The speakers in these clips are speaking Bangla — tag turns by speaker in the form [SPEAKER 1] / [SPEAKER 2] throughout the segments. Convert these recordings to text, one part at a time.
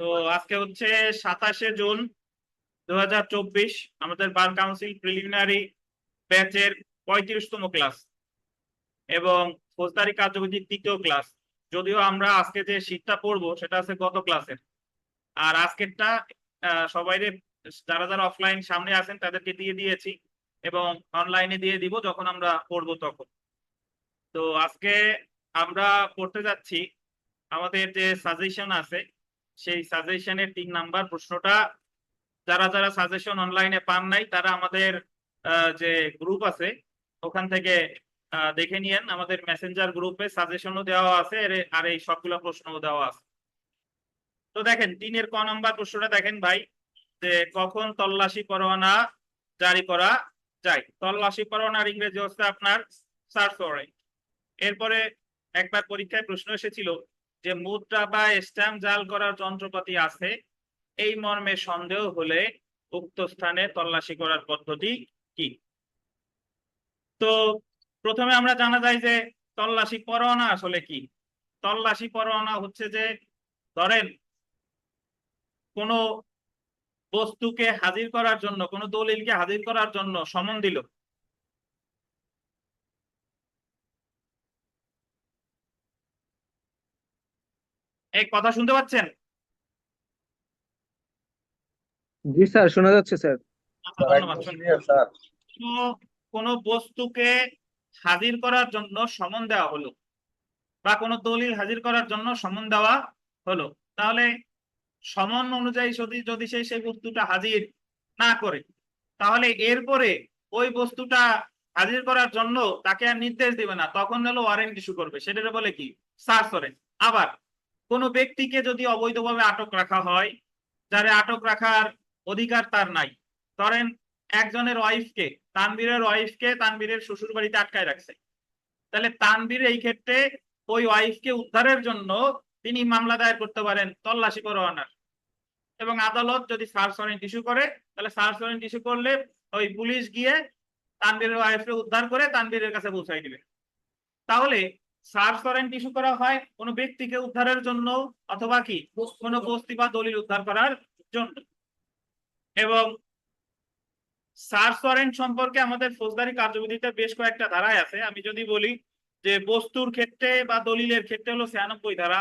[SPEAKER 1] তো আজকে হচ্ছে 27শে জুন 2024। আমাদের বার কাউন্সিল প্রিলিমিনারি ব্যাচের 35তম ক্লাস এবং ফৌজদারি কার্যবিধির 3য় ক্লাস। যদিও আমরা আজকে যে শীটটা পড়বো সেটা আছে গত ক্লাসের, আর আজকেরটা সবাই যারা যারা অফলাইন সামনে আছেন তাদেরকে দিয়ে দিয়েছি এবং অনলাইনে দিয়ে দিব যখন আমরা পড়বো তখন। তো আজকে আমরা পড়তে যাচ্ছি আমাদের যে সাজেশন আছে সেই সাজেশনের 3 নাম্বার প্রশ্নটা। যারা যারা সাজেশন অনলাইনে পান নাই তারা আমাদের যে গ্রুপ আছে ওখান থেকে দেখে নিয়েন। আমাদের মেসেঞ্জার গ্রুপে সাজেশনও দেওয়া আছে আর এই সবগুলো প্রশ্নও দেওয়া আছে। তো দেখেন 3-এর ক নাম্বার প্রশ্নটা দেখেন ভাই, যে কখন তল্লাশি পরোয়ানা জারি করা যায়। তল্লাশি পরোয়ানার ইংরেজি হচ্ছে আপনার সার্চ ওয়ারেন্ট। এরপরে একবার পরীক্ষায় প্রশ্ন এসেছিল যে মুদ্রা বা স্ট্যাম্প জাল করার যন্ত্রপাতি আছে, এই মর্মে সন্দেহ হলে উক্ত স্থানে তল্লাশি করার পদ্ধতি কি। তো প্রথমে আমরা জানা যায় যে তল্লাশি পরোয়ানা আসলে কি। তল্লাশি পরোয়ানা হচ্ছে যে ধরেন কোনো বস্তুকে হাজির করার জন্য, কোনো দলিলকে হাজির করার জন্য সমন দিল। এই কথা শুনতে পাচ্ছেন?
[SPEAKER 2] জি স্যার, শোনা যাচ্ছে স্যার।
[SPEAKER 1] আচ্ছা,
[SPEAKER 3] স্যার
[SPEAKER 1] ধন্যবাদ।
[SPEAKER 3] একদম ক্লিয়ার স্যার।
[SPEAKER 1] কোনো বস্তুকে হাজির করার জন্য সমন দেওয়া হলো বা কোনো দলিল হাজির করার জন্য সমন দেওয়া হলো, তাহলে সমন অনুযায়ী যদি যদি সেই বস্তুটা হাজির না করে, তাহলে এরপরে ওই বস্তুটা হাজির করার জন্য তাকে আর নির্দেশ দিবে না, তখন হলো ওয়ারেন্ট ইস্যু করবে। সেটা বলে কি? Search warrant. আবার কোনো ব্যক্তিকে যদি অবৈধভাবে আটক রাখা হয়, যারে আটক রাখার অধিকার তার নাই, ধরেন একজনের ওয়াইফকে, তানভীরের শ্বশুর বাড়িতে আটকায় রাখছে, তাহলে তানভীর এই ক্ষেত্রে ওই ওয়াইফকে উদ্ধারের জন্য তিনি মামলা দায়ের করতে পারেন তল্লাশি পরোয়ানার। এবং আদালত যদি সার্চ ওয়ারেন্ট ইস্যু করে, তাহলে সার্চ ওয়ারেন্ট ইস্যু করলে ওই পুলিশ গিয়ে তানভীরের ওয়াইফকে উদ্ধার করে তানভীরের কাছে পৌঁছায় দিবে। তাহলে সার্চ ওয়ারেন্ট ইস্যু করা হয় কোনো ব্যক্তিকে উদ্ধারের জন্য অথবা কি কোনো বস্তি বা দলিল উদ্ধার করার জন্য। এবং সার্চ ওয়ারেন্ট সম্পর্কে আমাদের ফৌজদারি কার্যবিধিতে বেশ কয়েকটা ধারায় আছে। আমি যদি বলি যে বস্তুর ক্ষেত্রে বা দলিলের ক্ষেত্রে হলো 96 ধারা।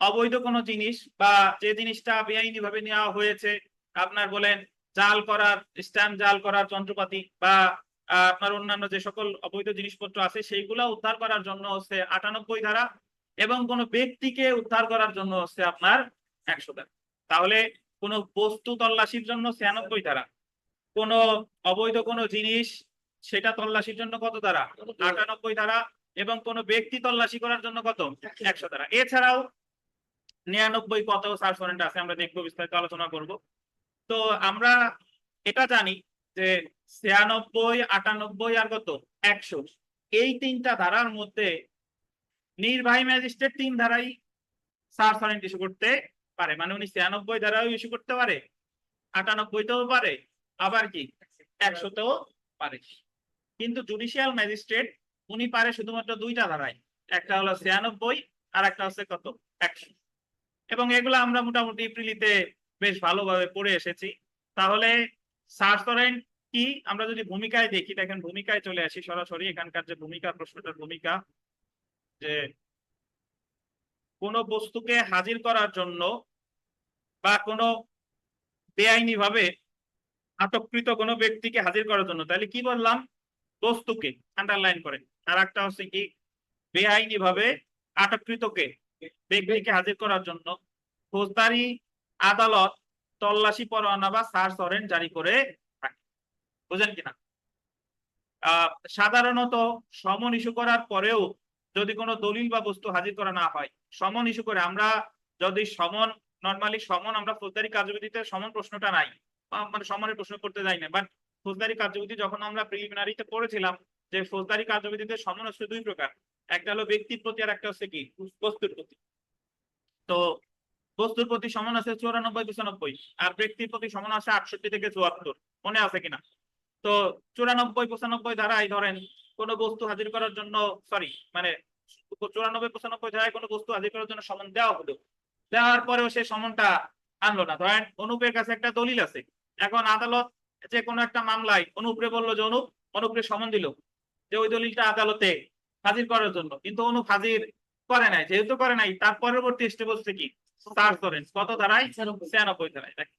[SPEAKER 1] অবৈধ কোনো জিনিস বা যে জিনিসটা বেআইনি ভাবে নেওয়া হয়েছে, আপনার বলেন জাল করার স্ট্যাম্প জাল করার যন্ত্রপাতি বা আপনার অন্যান্য যে সকল অবৈধ জিনিসপত্র আছে সেইগুলা উদ্ধার করার জন্য হচ্ছে 98 ধারা, এবং কোনো ব্যক্তিকে উদ্ধার করার জন্য হচ্ছে আপনার 100 ধারা। তাহলে কোনো বস্তু তল্লাশির জন্য 96 ধারা, কোনো অবৈধ কোনো জিনিস সেটা তল্লাশির জন্য কত ধারা? 98 ধারা। এবং কোনো ব্যক্তি তল্লাশি করার জন্য কত? 100 ধারা। এছাড়াও 99 কত সার্চ ওয়ারেন্ট আছে আমরা দেখবো, বিস্তারিত আলোচনা করব। তো আমরা এটা জানি যে 96, 98 আর কত 100, এই 3টা ধারার মধ্যে নির্বাহী ম্যাজিস্ট্রেট 3 ধারাই সার্চ ওয়ারেন্ট ইস্যু করতে পারে। মানে উনি 96 ধারাও ইস্যু করতে পারে, 98তেও পারে, আবার কি 100তেও পারে। কিন্তু জুডিশিয়াল ম্যাজিস্ট্রেট উনি পারে শুধুমাত্র 2টা ধারায়, একটা হলো 96 আর একটা হচ্ছে কত 100। এবং এগুলো আমরা মোটামুটি প্রিলিতে বেশ ভালোভাবে পড়ে এসেছি। তাহলে সার্চ ওয়ারেন্ট কি আমরা যদি ভূমিকায় দেখি, দেখেন ভূমিকায় চলে আসি সরাসরি। এখানকার যে ভূমিকা, প্রশ্নটার ভূমিকা, যে কোনো বস্তুকে হাজির করার জন্য বা কোনো বেআইনি ভাবে আটককৃত কোনো ব্যক্তিকে হাজির করার জন্য, তাহলে কি বললাম? বস্তুকে আন্ডারলাইন করে। আর একটা হচ্ছে কি বেআইনি ভাবে আটককৃতকে ব্যক্তিকে হাজির করার জন্য ফৌজদারি আদালত তল্লাশি পরোয়ানা বা সার্চ ওয়ারেন্ট জারি করে থাকে। বুঝেন কিনা? সাধারণত সমন ইস্যু করার পরেও যদি কোনো দলিল বা বস্তু হাজির করা না হয়, সমন ইস্যু করে আমরা যদি সমন, নর্মালি সমন আমরা ফৌজদারি কার্যবিধিতে সমন প্রশ্নটা নাই, মানে সমনের প্রশ্ন করতে যাই না, বাট ফৌজদারি কার্যবিধি যখন আমরা প্রিলিমিনারিতে পড়েছিলাম যে ফৌজদারি কার্যবিধিতে সমন হচ্ছে 2 প্রকার, একটা হলো ব্যক্তির প্রতি আর একটা হচ্ছে কি বস্তুর প্রতি। তো বস্তুর প্রতি সমন আছে 94, 95, আর ব্যক্তির প্রতি সমন আছে 68 থেকে 74। মনে আছে কিনা? তো 94, 95 ধারায় ধরেন কোনো বস্তু হাজির করার জন্য, সরি মানে 94, 95 ধারায় কোনো বস্তু হাজির করার জন্য সমন দেওয়া হলো, দেওয়ার পরেও সে সমনটা আনলো না। ধরেন অনুপের কাছে একটা দলিল আছে, এখন আদালত যে কোনো একটা মামলায় অনুপরে বললো যে অনুপরে সমন দিল যে ওই দলিলটা আদালতে হাজির করার জন্য, কিন্তু অনুপ হাজির করে নাই। যেহেতু করে নাই, তার পরবর্তী স্টেপ হচ্ছে কি, সার্চ করেন কত ধারায়, 96 ধারায়। দেখেন,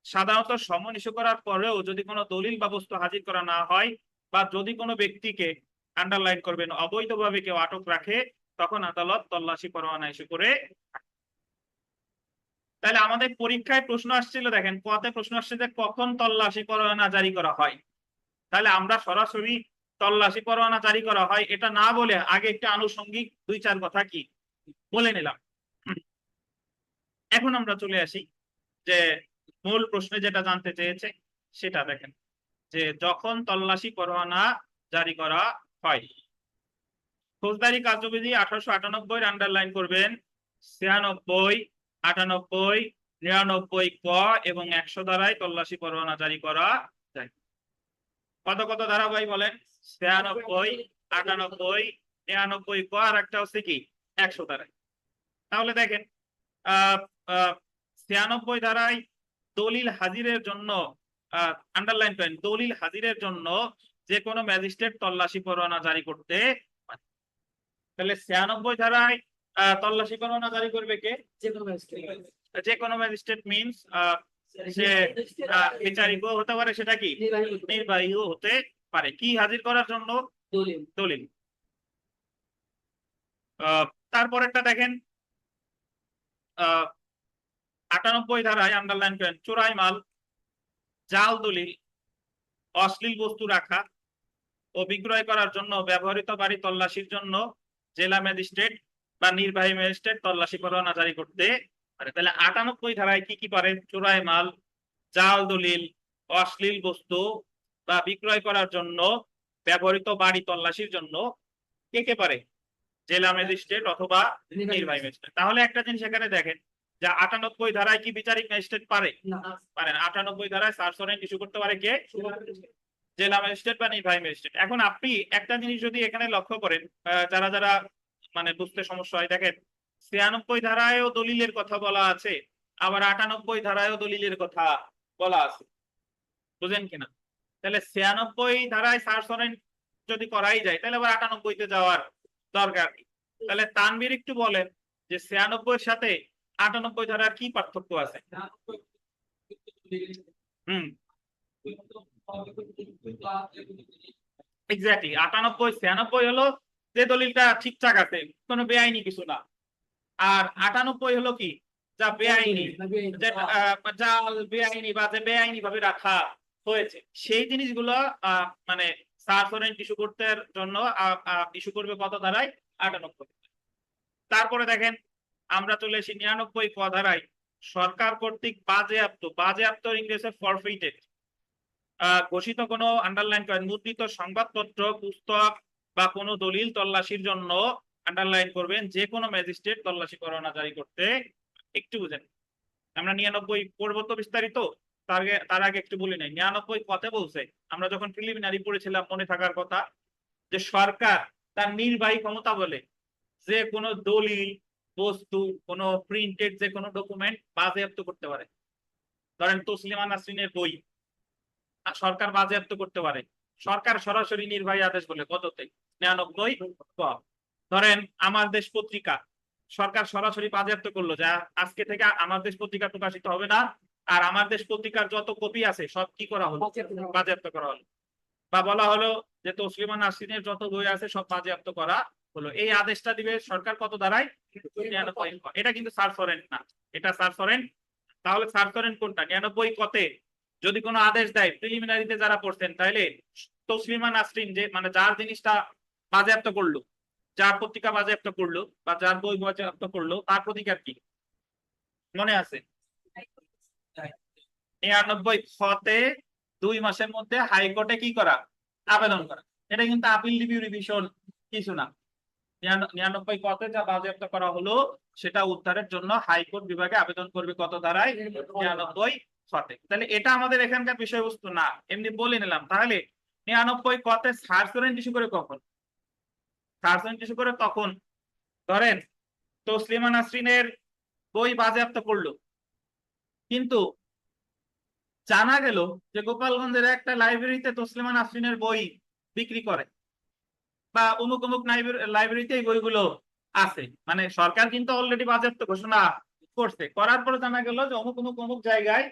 [SPEAKER 1] সাধারণত সমন ইস্যু করার পরেও যদি কোনো দলিল বা বস্তু হাজির করা না হয়, বা যদি কোনো ব্যক্তিকে, আন্ডারলাইন করবেন, অবৈধভাবে কেউ আটক রাখে, তখন আদালত তল্লাশি পরোয়ানা ইস্যু করে। তাহলে আমাদের পরীক্ষায় প্রশ্ন আসছিল, দেখেন কতে প্রশ্ন আসছে যে কখন তল্লাশি পরোয়ানা জারি করা হয়। তাহলে আমরা সরাসরি তল্লাশি পরোয়ানা জারি করা হয় এটা না বলে আগে একটা আনুষঙ্গিক 2-4 কথা কি বলে নিলাম। এখন আমরা চলে আসি যে মূল প্রশ্নে যেটা জানতে চেয়েছে সেটা। দেখেন যে যখন তল্লাশি পরোয়ানা জারি করা হয়, ফৌজদারি কার্যবিধি 1898 আন্ডারলাইন করবেন, 96, 98, 99 ক এবং 100 ধারায় তল্লাশি পরোয়ানা জারি করা যায়। কত কত ধারা ভাই বলেন? 96, 98, 99 ক, আর একটা হচ্ছে কি 100 ধারায়। তাহলে দেখেন, আহ 96 ধারায় দলিল হাজিরের জন্য, আন্ডারলাইন করেন, দলিল হাজিরের জন্য যে কোনো ম্যাজিস্ট্রেট তল্লাশি পরোয়ানা জারি করতে পারে। তাহলে 96 ধারায় তল্লাশি পরোয়ানা জারি করবে কে? যে কোনো ম্যাজিস্ট্রেট মিনস সে বিচারিকও হতে পারে, সেটা কি নির্বাহীও হতে পারে। কি হাজির করার জন্য? দলিল। তারপরেরটা দেখেন, 98 ধারায় আন্ডারলাইন করেন, চোরাই মাল, জাল দলিল, অশ্লীল বস্তু রাখা ও বিক্রয় করার জন্য ব্যবহৃত বাড়ি তল্লাশির জন্য জেলা ম্যাজিস্ট্রেট বা নির্বাহী ম্যাজিস্ট্রেট তল্লাশি পরোয়ানা জারি করতে পারে। তাহলে 98 ধারায় কি কি পারে? চোরাই মাল, জাল দলিল, অশ্লীল বস্তু বা বিক্রয় করার জন্য ব্যবহৃত বাড়ি তল্লাশির জন্য কে কে পারে? জেলা ম্যাজিস্ট্রেট অথবা নির্বাহী ম্যাজিস্ট্রেট। তাহলে একটা জিনিস এখানে দেখেন, যে 98 ধারায় কি বিচারিক ম্যাজিস্ট্রেট পারে? পারে না। 98 ধারায় সার্চ ওয়ারেন্ট ইস্যু করতে পারে কে? জেলা ম্যাজিস্ট্রেট বা নির্বাহী ম্যাজিস্ট্রেট। এখন আপনি একটা জিনিস যদি এখানে লক্ষ্য করেন, যারা যারা মানে বুঝতে সমস্যা হয়, দেখেন 96 ধারায়ও দলিলের কথা বলা আছে, আবার 98 ধারায়ও দলিলের কথা বলা আছে, বুঝেন কিনা? তাহলে 96 ধারায় সার্চ ওয়ারেন্ট যদি করাই যায়, তাহলে আবার 98 তে যাওয়ার দরকার কি? তাহলে তানভীর একটু বলেন যে 96 এর সাথে 98 ধারার কি পার্থক্য আছে? হুম, এক্স্যাক্টলি। 98, 96 হলো যে দলিলটা ঠিকঠাক আছে, কোনো বেআইনি কিছু না। আর 98 হলো কি, যা বেআইনি, যে জাল বেআইনি বা যে বেআইনি ভাবে রাখা হয়েছে, সেই জিনিসগুলো মানে সার্চ ওয়ারেন্ট ইস্যু করতে জন্য ইস্যু করবে কত ধারায়? 98। তারপরে দেখেন আমরা চলে এসি 99 ক ধারায়, সরকার কর্তৃক বাজেয়াপ্ত, বাজেয়াপ্ত ইংরেজি ফরফিটেড, ঘোষিত কোনো, আন্ডারলাইন করেন, মুদ্রিত সংবাদপত্র, পুস্তক বা কোনো দলিল তল্লাশির জন্য, আন্ডারলাইন করবেন, যে কোনো ম্যাজিস্ট্রেট তল্লাশি পরোয়ানা জারি করতে। একটু বুঝেন, আমরা 99 পড়বো তো বিস্তারিত, তার আগে একটু বলি নাই 99 কতে বলছে। আমরা যখন প্রিলিমিনারি পড়েছিলাম মনে থাকার কথা, যে সরকার তার নির্বাহী ক্ষমতা বলে যে কোনো দলিল, বস্তু, কোনো প্রিন্টেড যে কোনো ডকুমেন্ট বাজেয়াপ্ত করতে পারে। ধরেন তসলিমা নাসরিনের বই সরকার বাজেয়াপ্ত করতে পারে, সরকার সরাসরি নির্বাহী আদেশ বলে কততে? 99 ক। ধরেন আমার দেশ পত্রিকা, সরকার সরাসরি বাজেয়াপ্ত করলো যে আজকে থেকে আমার দেশ পত্রিকা প্রকাশিত হবে না, আর আমার দেশ পত্রিকার যত কপি আছে সব কি করা হলো? বাজেয়াপ্ত করা হলো। বা বলা হলো যে তসলিমা নাসরিনের যত বই আছে সব বাজেয়াপ্ত করা হলো। এই আদেশটা দিবে সরকার কত ধারায়? 99 ক। এটা কিন্তু সার্চ ওয়ারেন্ট না, এটা সার্চ ওয়ারেন্ট। তাহলে সার্চ ওয়ারেন্ট কোনটা? 99 কতে যদি কোনো আদেশ দেয়, প্রিলিমিনারিতে যারা পড়ছেন, তাহলে তসলিমা নাসরিন যে মানে যার জিনিসটা বাজেয়াপ্ত করলো, যার পত্রিকা বাজেয়াপ্ত করলো বা যার বই বাজেয়াপ্ত করলো, তার প্রতিকার কি মনে আছে? 99 খতে 2 মাসের মধ্যে হাইকোর্টে কি করা? আবেদন করা। এটা কিন্তু আপিল রিভিউ রিভিশন কিছু না। 99 কতে যা বাজেয়াপ্ত করা হলো সেটা উদ্ধারের জন্য হাইকোর্ট বিভাগে আবেদন করবে কত ধারায়? 99 কতে। তাহলে এটা আমাদের এখানকার বিষয়বস্তু না, এমনি বলে নিলাম। তাহলে 99 কতে সার্চ ওয়ারেন্ট ইস্যু করে কখন? সার্চ ওয়ারেন্ট ইস্যু করে তখন, ধরেন তসলিমা নাসরিনের বই বাজেয়াপ্ত করলো, কিন্তু জানা গেল যে গোপালগঞ্জের একটা লাইব্রেরিতে তসলিমা নাসরিনের বই বিক্রি করে, বা অমুক অমুক লাইব্রেরিতে এই বইগুলো আছে। মানে সরকার কিন্তু অলরেডি বাজেয়াপ্ত ঘোষণা করছে, করার পরে জানা গেল যে অমুক অমুক অমুক জায়গায়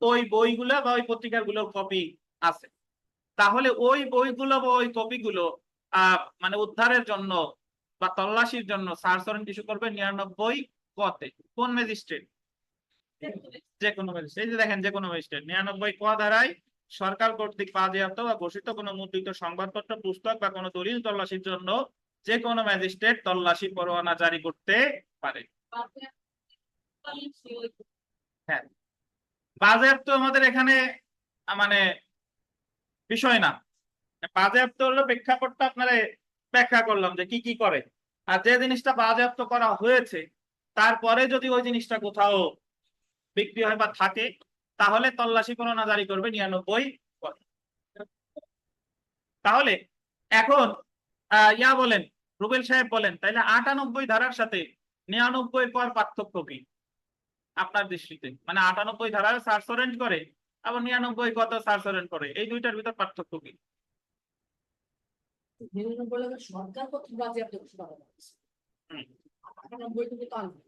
[SPEAKER 1] ওই বইগুলো বা ওই পত্রিকার গুলোর কপি আছে। তাহলে ওই বইগুলো বা ওই কপিগুলো মানে উদ্ধারের জন্য বা তল্লাশির জন্য সার্চ ওয়ারেন্ট ইস্যু করবে 99 কতে। কোন ম্যাজিস্ট্রেট? যে কোনো ম্যাজিস্ট্রেট। এই যে দেখেন, যে কোনো ম্যাজিস্ট্রেট 99 ক ধারায় সরকার কর্তৃক বাজেয়াপ্ত বা ঘোষিত কোনো মুদ্রিত সংবাদপত্র, পুস্তক বা কোনো দলিল তল্লাশির জন্য যে কোনো ম্যাজিস্ট্রেট তল্লাশি পরোয়ানা জারি করতে পারে। হ্যাঁ, বাজেয়াপ্ত আমাদের এখানে মানে বিষয় না। বাজেয়াপ্ত হলো প্রেক্ষাপটটা আপনারা ব্যাখ্যা করলাম যে কি কি করে। আর যে জিনিসটা বাজেয়াপ্ত করা হয়েছে তারপরে যদি ওই জিনিসটা কোথাও বিক্রি হয় বা থাকে, তাহলে তল্লাশি পরোয়ানা জারি করবে 99 পদ। তাহলে এখন ইয়া বলেন, রুবেল সাহেব বলেন, তাইলে 98 ধারার সাথে 99 পর পার্থক্য কি আপনার দৃষ্টিতে? মানে 98 ধারায় সার্চ ওয়ারেন্ট করে, আবার 99 কত সার্চ ওয়ারেন্ট করে, এই দুইটার ভিতর পার্থক্য কি?
[SPEAKER 3] সরকার কর্তৃক বাজেয়াপ্ত ঘোষণা করা হয়েছে।
[SPEAKER 1] হুম,
[SPEAKER 3] 98 কিন্তু তা নয়।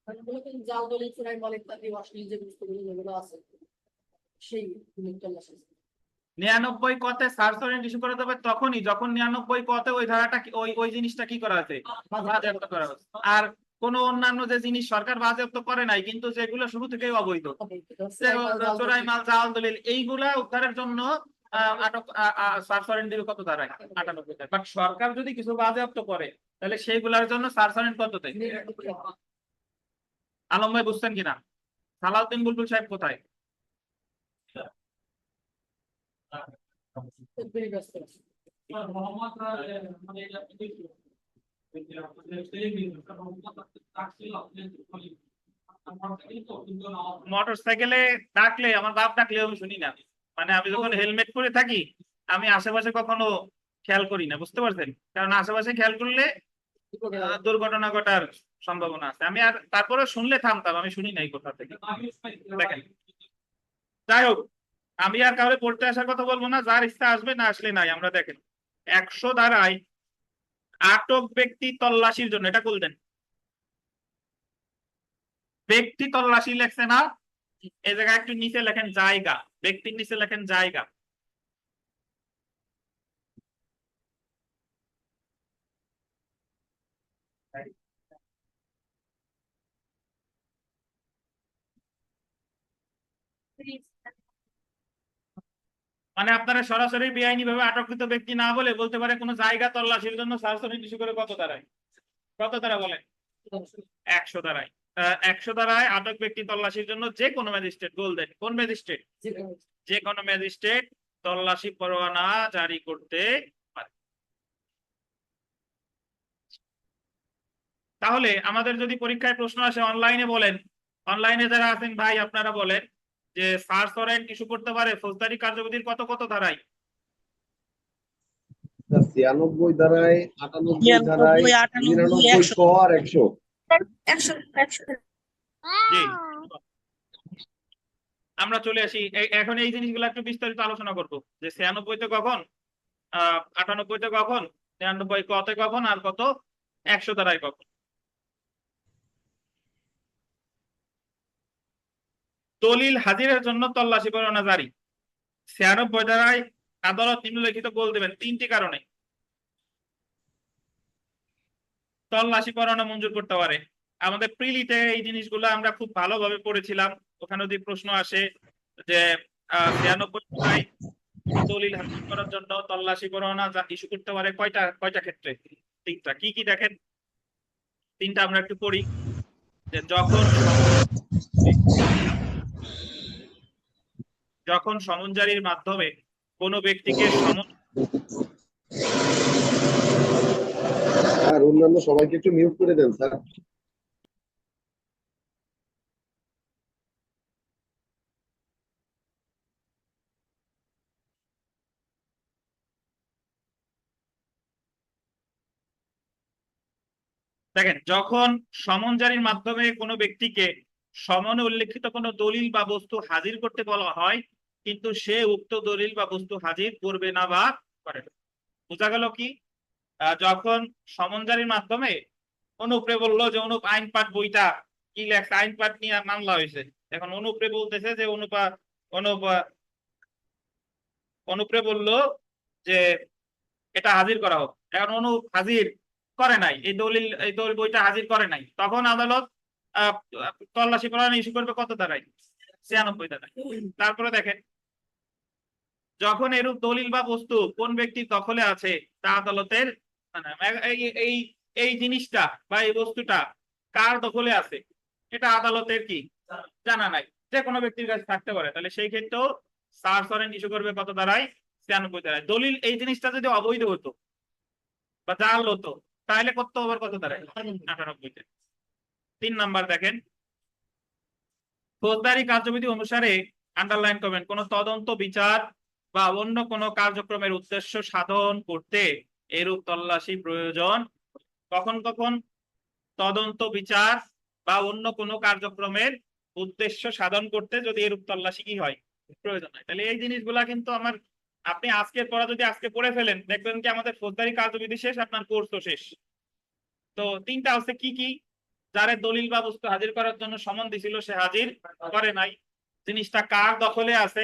[SPEAKER 3] কারণ কিন্তু জাল দলিল চুরাই মাল ইত্যাদি অশ্লীল যে বস্তুগুলো যেগুলো আছে সেই তল্লাশি
[SPEAKER 1] 99 কতে সার্চ ওয়ারেন্ট ইস্যু করা যাবে তখনই যখন 99 কতে ওই ধারাটা ওই ওই জিনিসটা কি করা আছে, বাজেয়াপ্ত করা হয়েছে। আর কোন অন্যান্য যে জিনিস সরকার বাজেয়াপ্ত করে নাই কিন্তু যেগুলো শুরু থেকেই অবৈধ, চোরাই মাল, জাল দলিল, এইগুলা উদ্ধারের জন্য আটক সার্চ ওয়ারেন্ট দিবে কত ধারায়? 98 ধারায়। বাট সরকার যদি কিছু বাজেয়াপ্ত করে তাহলে সেইগুলোর জন্য সার্চ ওয়ারেন্ট কততে? আলম ভাই বুঝছেন কিনা? সালাউদ্দিন বুলবুল সাহেব কোথায়?
[SPEAKER 3] ব্যস্ত আছে।
[SPEAKER 1] মোটরসাইকেলে ডাকলে, আমার বাপ ডাকলেও আমি শুনি না। মানে আমি যখন হেলমেট পরে থাকি আমি আশেপাশে কখনো খেয়াল করি না, বুঝতে পারছেন? কারণ আশেপাশে খেয়াল করলে দুর্ঘটনা ঘটার সম্ভাবনা আছে। আমি আর তারপরে শুনলে থামতাম, আমি শুনি নাই কোথা থেকে। দেখেন, যাই হোক, আমি আর কাউরে পড়তে আসার কথা বলবো না, যার ইচ্ছা আসবে, না আসলে নাই। আমরা দেখেন 100 ধারায় আটক ব্যক্তি তল্লাশির জন্য, এটা খুলতেন ব্যক্তি তল্লাশি লেখছে না, এই জায়গায় একটু নিচে লেখেন জায়গা, ব্যক্তির নিচে লেখেন জায়গা। মানে আপনারা সরাসরি বেআইনি ভাবে আটককৃত ব্যক্তি না বলে বলতে পারে কোনো জায়গা তল্লাশির জন্য সার্চ ওয়ারেন্ট ইস্যু করে কত ধারায়? কত ধারা বলেন? 100 ধারায়। 100 ধারায় আটক ব্যক্তি তল্লাশির জন্য যে কোনো ম্যাজিস্ট্রেট, বলতেন কোন ম্যাজিস্ট্রেট? যে কোনো ম্যাজিস্ট্রেট তল্লাশি পরোয়ানা জারি করতে পারে। তাহলে আমাদের যদি পরীক্ষায় প্রশ্ন আসে অনলাইনে, বলেন, অনলাইনে যারা আছেন ভাই আপনারা বলেন যে সার্চ ওয়ারেন্ট ইস্যু করতে পারে ফৌজদারি কার্যবিধির কত কত ধারায়?
[SPEAKER 4] 96 ধারায়, 98 ধারায়,
[SPEAKER 5] 96, 98,
[SPEAKER 4] 99 ক আর 100।
[SPEAKER 5] 100
[SPEAKER 1] জি, আমরা চলে আসি এখন এই জিনিসগুলো একটু বিস্তারিত আলোচনা করব যে 96 তে কখন, 98 তে কখন, 99 কতে কখন, আর কত 100 ধারায় কখন। দলিল হাজিরের জন্য তল্লাশি পরোয়ানা জারি 96 ধারায় আদালত নিম্নলিখিত গোল দেবেন 3টি কারণে তল্লাশি পরোয়ানা মঞ্জুর করতে পারে। আমাদের প্রিলিতে এই জিনিসগুলো আমরা খুব ভালোভাবে পড়েছিলাম। ওখানে যদি প্রশ্ন আসে যে 96 ধারায় দলিল হাজির করার জন্য তল্লাশি পরোয়ানা ইস্যু করতে পারে কয়টা কয়টা ক্ষেত্রে? 3টা। কি কি দেখেন 3টা আমরা একটু পড়ি। যে যখন সমন জারির মাধ্যমে কোনো ব্যক্তিকে সমন,
[SPEAKER 4] আর অন্যান্য সবাইকে একটু মিউট করে দেন স্যার।
[SPEAKER 1] দেখেন, যখন সমন জারির মাধ্যমে কোনো ব্যক্তিকে সমনে উল্লেখিত কোনো দলিল বা বস্তু হাজির করতে বলা হয়, কিন্তু সে উক্ত দলিল বা বস্তু হাজির করবে না বা করে না। বোঝা গেল কি? যখন সমন জারির মাধ্যমে অনুপরে বললো যে অনুপ আইন পাঠ বইটা কি লেখা, আইন পাঠ নিয়ে মামলা হয়েছে, এখন অনুপরে বলতেছে যে অনুপ অনুপরে বললো যে এটা হাজির করা হোক। এখন অনুপ হাজির করে নাই, এই দলিল বইটা হাজির করে নাই, তখন আদালত আহ, তল্লাশি পরোয়ানা ইস্যু করবে কত ধারায়? 96 ধারায়। তারপরে দেখেন, যখন এরূপ দলিল বা বস্তু কোন ব্যক্তির দখলে আছে তা আদালতের মানে এই এই এই জিনিসটা বা এই বস্তুটা কার দখলে আছে এটা আদালতের কি জানা নাই, যে কোনো ব্যক্তির কাছে থাকতে পারে, তাহলে সেই ক্ষেত্রেও সার্চ ওয়ারেন্ট ইস্যু করবে কত ধারায়? 96 ধারায়। দলিল এই জিনিসটা যদি অবৈধ হতো বা জাল হতো তাহলে করতে হবে কত ধারায়? 98 তে। 3 নাম্বার দেখেন, ফৌজদারি কার্যবিধি অনুসারে আন্ডারলাইন করবেন, কোন তদন্ত বিচার বা অন্য কোন কার্যক্রমের উদ্দেশ্য সাধন করতে এরূপ তল্লাশি প্রয়োজন। কখন কখন তদন্ত বিচার বা অন্য কোন কার্যক্রমের উদ্দেশ্য সাধন করতে যদি এরূপ তল্লাশি কি হয় প্রয়োজন হয়। তাহলে এই জিনিসগুলা কিন্তু আপনি আজকের পড়া যদি আজকে পড়ে ফেলেন, দেখবেন কি আমাদের ফৌজদারি কার্যবিধি শেষ, আপনার কোর্সও শেষ। তো 3টা হচ্ছে কি কি? যারে দলিল বা বস্তু হাজির করার জন্য সমন দিছিল সে হাজির করে নাই, জিনিসটা কার দখলে আছে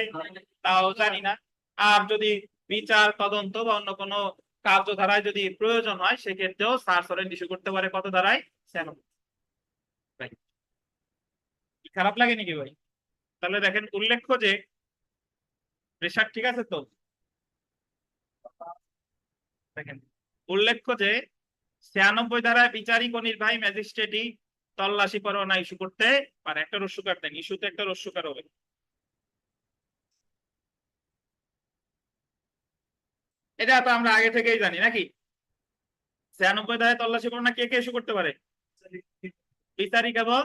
[SPEAKER 1] তাও জানি না, আর যদি বিচার তদন্ত বা অন্য কোনো কার্যধারায় যদি প্রয়োজন হয় সেক্ষেত্রেও সার্চ ওয়ারেন্ট ইস্যু করতে পারে কত ধারায়? 96। ভাই কি খারাপ লাগে নাকি ভাই? তাহলে দেখেন, উল্লেখ্য যে প্রেশার ঠিক আছে তো, দেখেন উল্লেখ্য যে 96 ধারায় বিচারিক ও নির্বাহী ম্যাজিস্ট্রেটই তল্লাশি পরোয়ানা ইস্যু করতে পারে। একটা রস্যকার দেন, ইস্যুতে একটা রস্যকার হবে। এটা তো আমরা আগে থেকেই জানি নাকি? 96 ধারায় তল্লাশি পরোয়ানা কে কে ইস্যু করতে পারে? বিচারিক এবং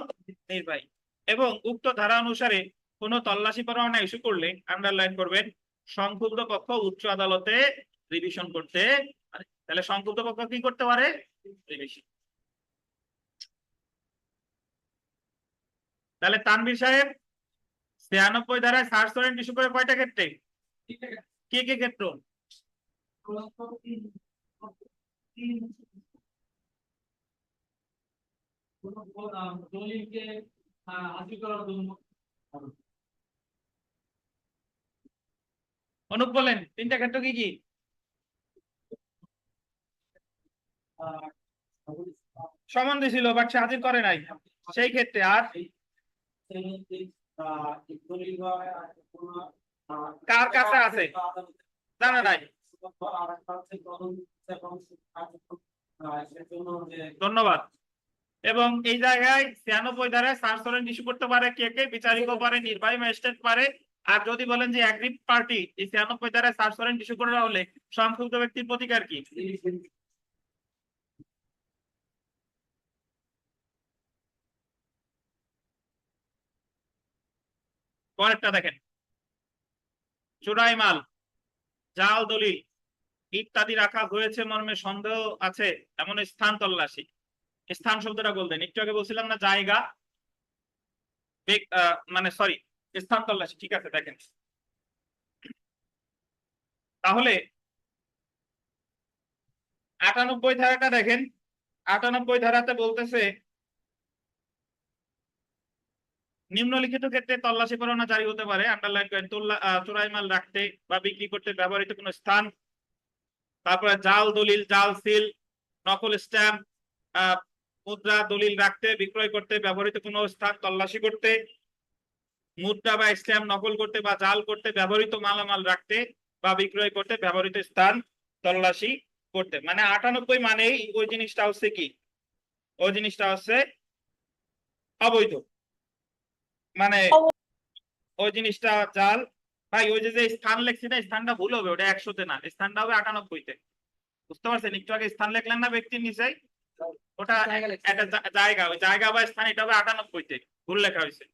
[SPEAKER 1] নির্বাহী। এবং উক্ত ধারা অনুসারে কোন তল্লাশি পরোয়ানা ইস্যু করলে আন্ডারলাইন করবেন, সংক্ষুব্ধ পক্ষ উচ্চ আদালতে রিভিশন করতে পারে। তাহলে সংক্ষুব্ধ পক্ষ কি করতে পারে? রিভিশন। তাহলে তানভীর সাহেব 96 ধারায় সার্চ ওয়ারেন্ট ইস্যু করে কয়টা ক্ষেত্রে, কে কে ক্ষেত্র?
[SPEAKER 6] দলিলকে হাজির করার জন্য
[SPEAKER 1] অনুপ বলেন 3টা ক্ষেত্র কি কি? সম্বন্ধে ছিল বাট সে হাজির করে নাই, সেই ক্ষেত্রে। আর কার কাছে আছে জানা নাই। ধন্যবাদ। এবং এই জায়গায় 96 ধারায় সার্চ ওয়ারেন্ট ইস্যু করতে পারে কে কে? বিচারিকও পারে, নির্বাহী ম্যাজিস্ট্রেট পারে। আর যদি বলেন যে অ্যাগ্রিড পার্টি এই 96 ধারায় সার্চ ওয়ারেন্ট ইস্যু করা হলে সংক্ষুব্ধ ব্যক্তির প্রতিকার কি? পরেরটা দেখেন, চোরাই মাল, জাল দলিল ইত্যাদি রাখা হয়েছে মর্মে সন্দেহ আছে এমন স্থান তল্লাশি। স্থান শব্দটা বলতেন, একটু আগে বলছিলাম না জায়গা, মানে সরি, স্থান তল্লাশি। ঠিক আছে, দেখেন তাহলে 98 ধারাটা দেখেন। 98 ধারাতে বলতেছে নিম্নলিখিত ক্ষেত্রে তল্লাশি পরোয়ানা জারি হতে পারে, আন্ডারলাইন করেন, চোরাই মাল রাখতে বা বিক্রি করতে ব্যবহৃত কোনো স্থান, তারপরে জাল দলিল, জাল সিল, নকল স্ট্যাম্প, মুদ্রা, দলিল রাখতে বিক্রয় করতে ব্যবহৃত কোনো স্থান তল্লাশি করতে, মুদ্রা বা স্ট্যাম্প নকল করতে বা জাল করতে ব্যবহৃত মালামাল রাখতে বা বিক্রয় করতে ব্যবহৃত স্থান তল্লাশি করতে। মানে 98 মানেই ওই জিনিসটা হচ্ছে কি? ওই জিনিসটা হচ্ছে অবৈধ, মানে ওই জিনিসটা জাল। ভাই ওই যে স্থান লেখছি না, স্থানটা ভুল হবে, ওটা 100-তে না, স্থানটা হবে 98-তে। বুঝতে পারছেন? একটু আগে স্থান লিখলেন না ব্যক্তির নিচে, ওটা একটা জায়গা, ওই জায়গা বা স্থান এটা হবে 98-তে, ভুল লেখা হয়েছে।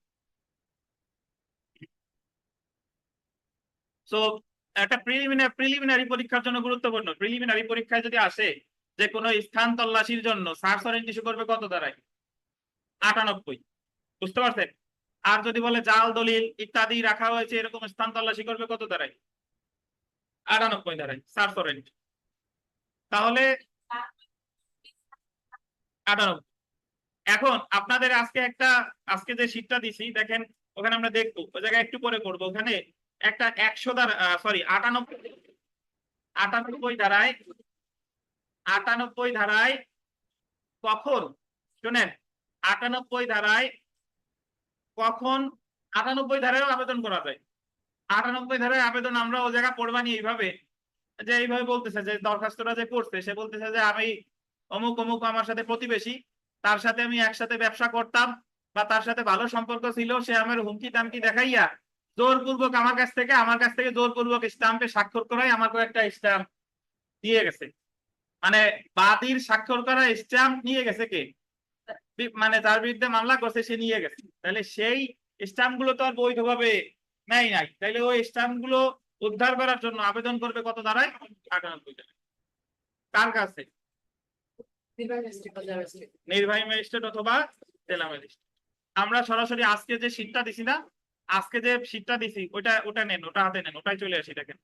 [SPEAKER 1] সো একটা প্রিলিমিনারি পরীক্ষার জন্য গুরুত্বপূর্ণ। প্রিলিমিনারি পরীক্ষায় যদি আসে যে কোনো স্থান তল্লাশির জন্য সার্চ ওয়ারেন্ট ইস্যু করবে কত দ্বারায়? 98। বুঝতে পারছেন? আর যদি বলে জাল দলিল ইত্যাদি রাখা হয়েছে এরকম স্থান তল্লাশি করবে কত দ্বারায়? 98 দ্বারায় সার্চ ওয়ারেন্ট। তাহলে 98। এখন আপনাদের আজকে যে শীটটা দিছি দেখেন, ওখানে আমরা দেখবো ওই জায়গায় একটু পরে করবো। ওখানে একটা 100 দ্বারা সরি 98 ধারায় কখন শুনেন 98 ধারায় কখন 98 ধারায়ও আবেদন করা যায়। 98 ধারায় আবেদন আমরা ও জায়গা পড়বানি এইভাবে যে এইভাবে বলতেছে যে দরখাস্তটা যে করছে সে বলতেছে যে আমি অমুক অমুক আমার সাথে প্রতিবেশী, তার সাথে আমি একসাথে ব্যবসা করতাম বা তার সাথে ভালো সম্পর্ক ছিল, সে আমার হুমকি টামকি দেখাইয়া জোরপূর্বক আমার কাছ থেকে জোরপূর্বক স্টাম্পে স্বাক্ষর করাই আমার একটা স্টাম্প দিয়ে গেছে। মানে বাদীর স্বাক্ষর করা স্টাম্প নিয়ে গেছে কে? মানে যার বিরুদ্ধে মামলা করছে সে নিয়ে গেছে। তাহলে সেই স্টাম্প গুলো তো আর বৈধভাবে নেয় নাই। তাহলে ওই স্টাম্প গুলো উদ্ধার করার জন্য আবেদন করবে কত দ্বারায়? 98 দ্বারায়। কার কাছে? নির্বাহী ম্যাজিস্ট্রেট অথবা জেলা ম্যাজিস্ট্রেট। আমরা সরাসরি আজকে যে শীটটা দিছি না, আজকে যে শীটটা দিছি ওটা নেন, ওটা হাতে নেন, ওটাই চলে আসি। দেখেন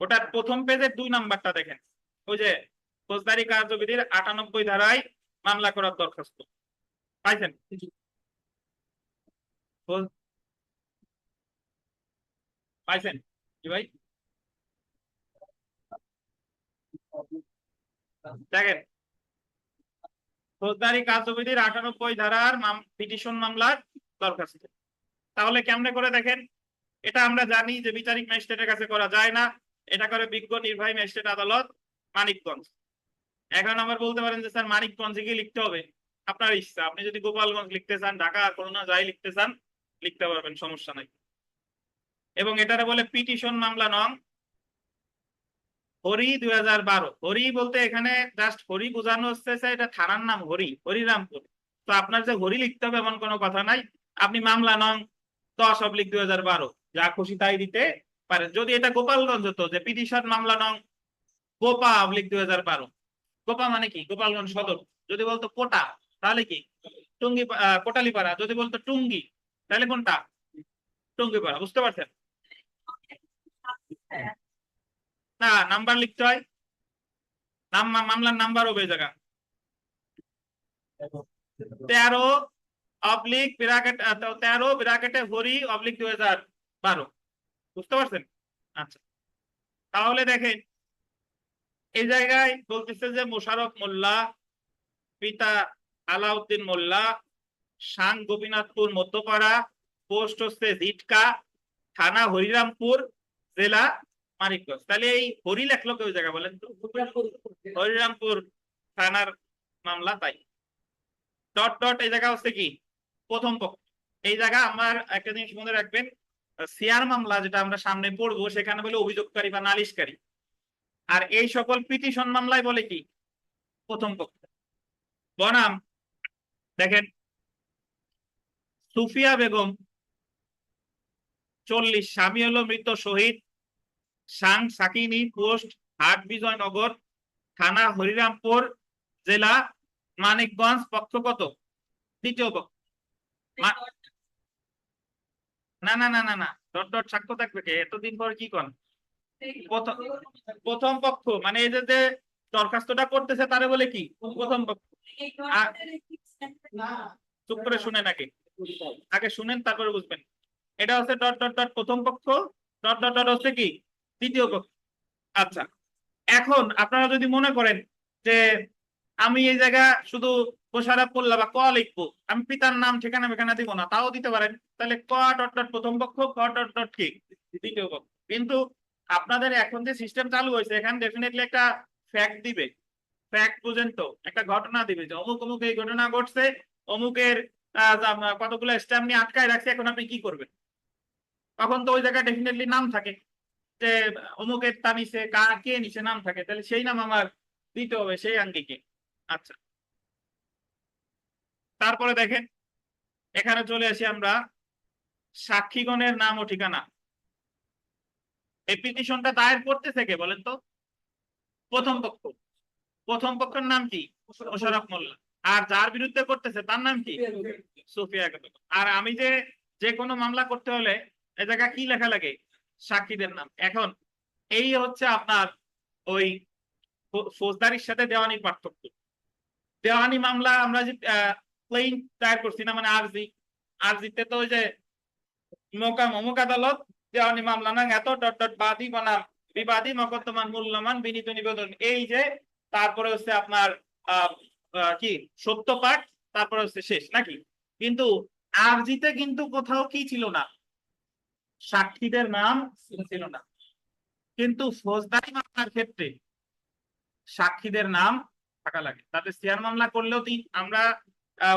[SPEAKER 1] ওটার প্রথম পেজের 2 নাম্বারটা দেখেন, ওই যে ফৌজদারি কার্যবিধির 98 ধারায় মামলা করার দরখাস্ত পাইছেন? পাইছেন কি ভাই? দেখেন ফৌজদারি কার্যবিধির 98 ধারার পিটিশন মামলার দরখাস্ত। তাহলে কেমনে করে দেখেন, এটা আমরা জানি যে বিচারিক ম্যাজিস্ট্রেটের কাছে করা যায় না, এটা করে বিজ্ঞ নির্বাহী ম্যাজিস্ট্রেট আদালত মানিকগঞ্জ। এখন আবার বলতে পারেন যে স্যার মানিকগঞ্জে গিয়ে লিখতে হবে, আপনার ইচ্ছা। আপনি যদি গোপালগঞ্জ লিখতে চান, ঢাকা খুলনা যাই লিখতে চান লিখতে পারবেন, সমস্যা নাই। এবং এটারে বলে পিটিশন মামলা নং হরি 2012। হরি বলতে এখানে জাস্ট হরি বোঝানো হচ্ছে এটা থানার নাম হরিরামপুর। তো আপনার যে হরি লিখতে হবে এমন কোনো কথা নাই, আপনি মামলা নং 10/2012 যা খুশি তাই দিতে পারেন। যদি এটা গোপালগঞ্জ হতো যে পিটিশন মামলা নং গোপা/2012, গোপা মানে কি? গোপালগঞ্জ সদর। যদি বলতো কোটা তাহলে কি টুঙ্গি কোটালীপাড়া। যদি বলতো টুঙ্গি তাহলে কোনটা? টুঙ্গিপাড়া। বুঝতে পারছেন? না, নাম্বার লিখতে হয়, মামলার নাম্বার হবে এই জায়গা 13/13 হরি/2012। বুঝতে পারছেন? আচ্ছা, তাহলে দেখেন এই জায়গায় বলতেছে যে মোশাররফ মোল্লা, পিতা আলাউদ্দিন মোল্লা, সাং গোপীনাথপুর মধ্যপাড়া, পোস্ট হচ্ছে জিটকা, থানা হরিরামপুর, জেলা মানিকগঞ্জ। তাহলে এই হরি লেখলো কেউ জায়গা বলেন তো? হরিরামপুর থানার মামলা। তাই ডট ডট এই জায়গা হচ্ছে কি প্রথম পক্ষ। এই জায়গা আমার একটা জিনিস মনে রাখবেন, সিআর মামলা যেটা আমরা সামনে পড়বো সেখানে বলে অভিযোগকারী বা নালিশকারী, আর এই সকল পিটিশন মামলায় বলে কি প্রথম পক্ষ। বনাম দেখেন সুফিয়া বেগম 40, স্বামী হলো মৃত শহীদ, সাং সাকিনী, পোস্ট হাট বিজয়নগর, থানা হরিরামপুর, জেলা মানিকগঞ্জ। পক্ষ কত? দ্বিতীয় পক্ষ। না না না না না, ডট ডট সাক্ষ্য থাকবে কে? এতদিন পর কি কন? প্রথম পক্ষ মানে এই যে দরখাস্তটা করতেছে তারে বলে কি প্রথম পক্ষ। চুপ করে শুনে নাকি? আগে শুনেন তারপরে বুঝবেন। এটা হচ্ছে ডট ডট ডট প্রথম পক্ষ, ডট ডট ডট হচ্ছে কি দ্বিতীয় পক্ষ। আচ্ছা, এখন আপনারা যদি মনে করেন যে আমি এই জায়গা শুধু মোশাররফ মোল্লা বা ক লিখবো, আমি পিতার নাম ঠিকানা দিব না, তাও দিতে পারেন। তাহলে ক ডট ডট প্রথম পক্ষ, ক ডট ডট কি দ্বিতীয় পক্ষ। কিন্তু আপনাদের এখন যে সিস্টেম চালু হয়েছে এখানে ডেফিনেটলি একটা ফ্যাক্ট দিবে। ফ্যাক্ট বুঝেন তো? একটা ঘটনা দিবে যে অমুক অমুক এই ঘটনা ঘটছে, অমুকের কতগুলো স্ট্যাম্প নিয়ে আটকায় রাখছে, এখন আপনি কি করবেন? তখন তো ওই জায়গায় ডেফিনেটলি নাম থাকে যে অমুকের তা নিচে কে নিচে নাম থাকে, তাহলে সেই নাম আমার দিতে হবে সেই আঙ্গিকে। আচ্ছা, তারপরে দেখেন এখানে চলে আসি আমরা সাক্ষীগণের নাম ও ঠিকানা। এই পিটিশনটা দায়ের করতেছে কে বলেন তো? প্রথম পক্ষ। প্রথম পক্ষের নাম কি? মোশাররফ মোল্লা। আর যার বিরুদ্ধে করতেছে তার নাম কি? সুফিয়া খাতুন। আর আমি যে কোনো মামলা করতে হলে এ জায়গা কি লেখা লাগে? সাক্ষীদের নাম। এখন এই হচ্ছে আপনার ওই ফৌজদারির সাথে দেওয়ানির পার্থক্য। দেওয়ানি মামলা আমরা যে প্লেইন দায়ের করছি না, মানে আরজিতে তো ওই যে অমুক আদালত দেওয়ানি মামলা না এত ডট ডট বাদী বনাম বিবাদী মকদ্দমান মূল্যমান বিনীত নিবেদন, এই যে তারপরে হচ্ছে আপনার কি সত্য পাঠ, তারপরে হচ্ছে শেষ নাকি? কিন্তু আরজিতে কিন্তু কোথাও কি ছিল না? সাক্ষীদের নাম ছিল না। কিন্তু ফৌজদারি মামলার ক্ষেত্রে সাক্ষীদের নাম থাকা লাগে। তাতে শেয়ার মামলা করলেও আমরা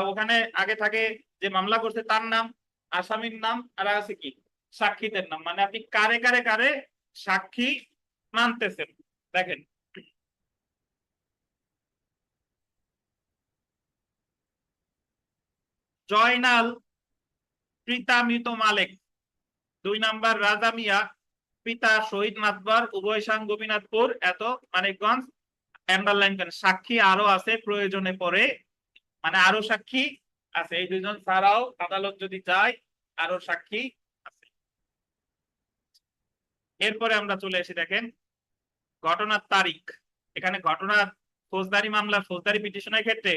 [SPEAKER 1] ওখানে আগে থাকে যে মামলা করছে তার নাম, আসামির নাম, আর আছে কি সাক্ষীদের নাম। মানে আপনি কারে কারে কারে সাক্ষী মানতেছেন। দেখেন জয়নাল পিতা মৃত মালেক, 2 নাম্বার রাজা মিয়া পিতা শহীদ মাতবার, উভয় সাং গোপীনাথপুর এত মানিকগঞ্জ। আন্ডারলাইন করেন সাক্ষী আরো আছে প্রয়োজনে পড়ে, মানে আরো সাক্ষী আছে। এই দুইজন ছাড়াও আদালত যদি চায় আরো সাক্ষী আছে। এরপরে আমরা চলে এসে দেখেন ঘটনার তারিখ। এখানে ঘটনার ফৌজদারি মামলা ফৌজদারি পিটিশনের ক্ষেত্রে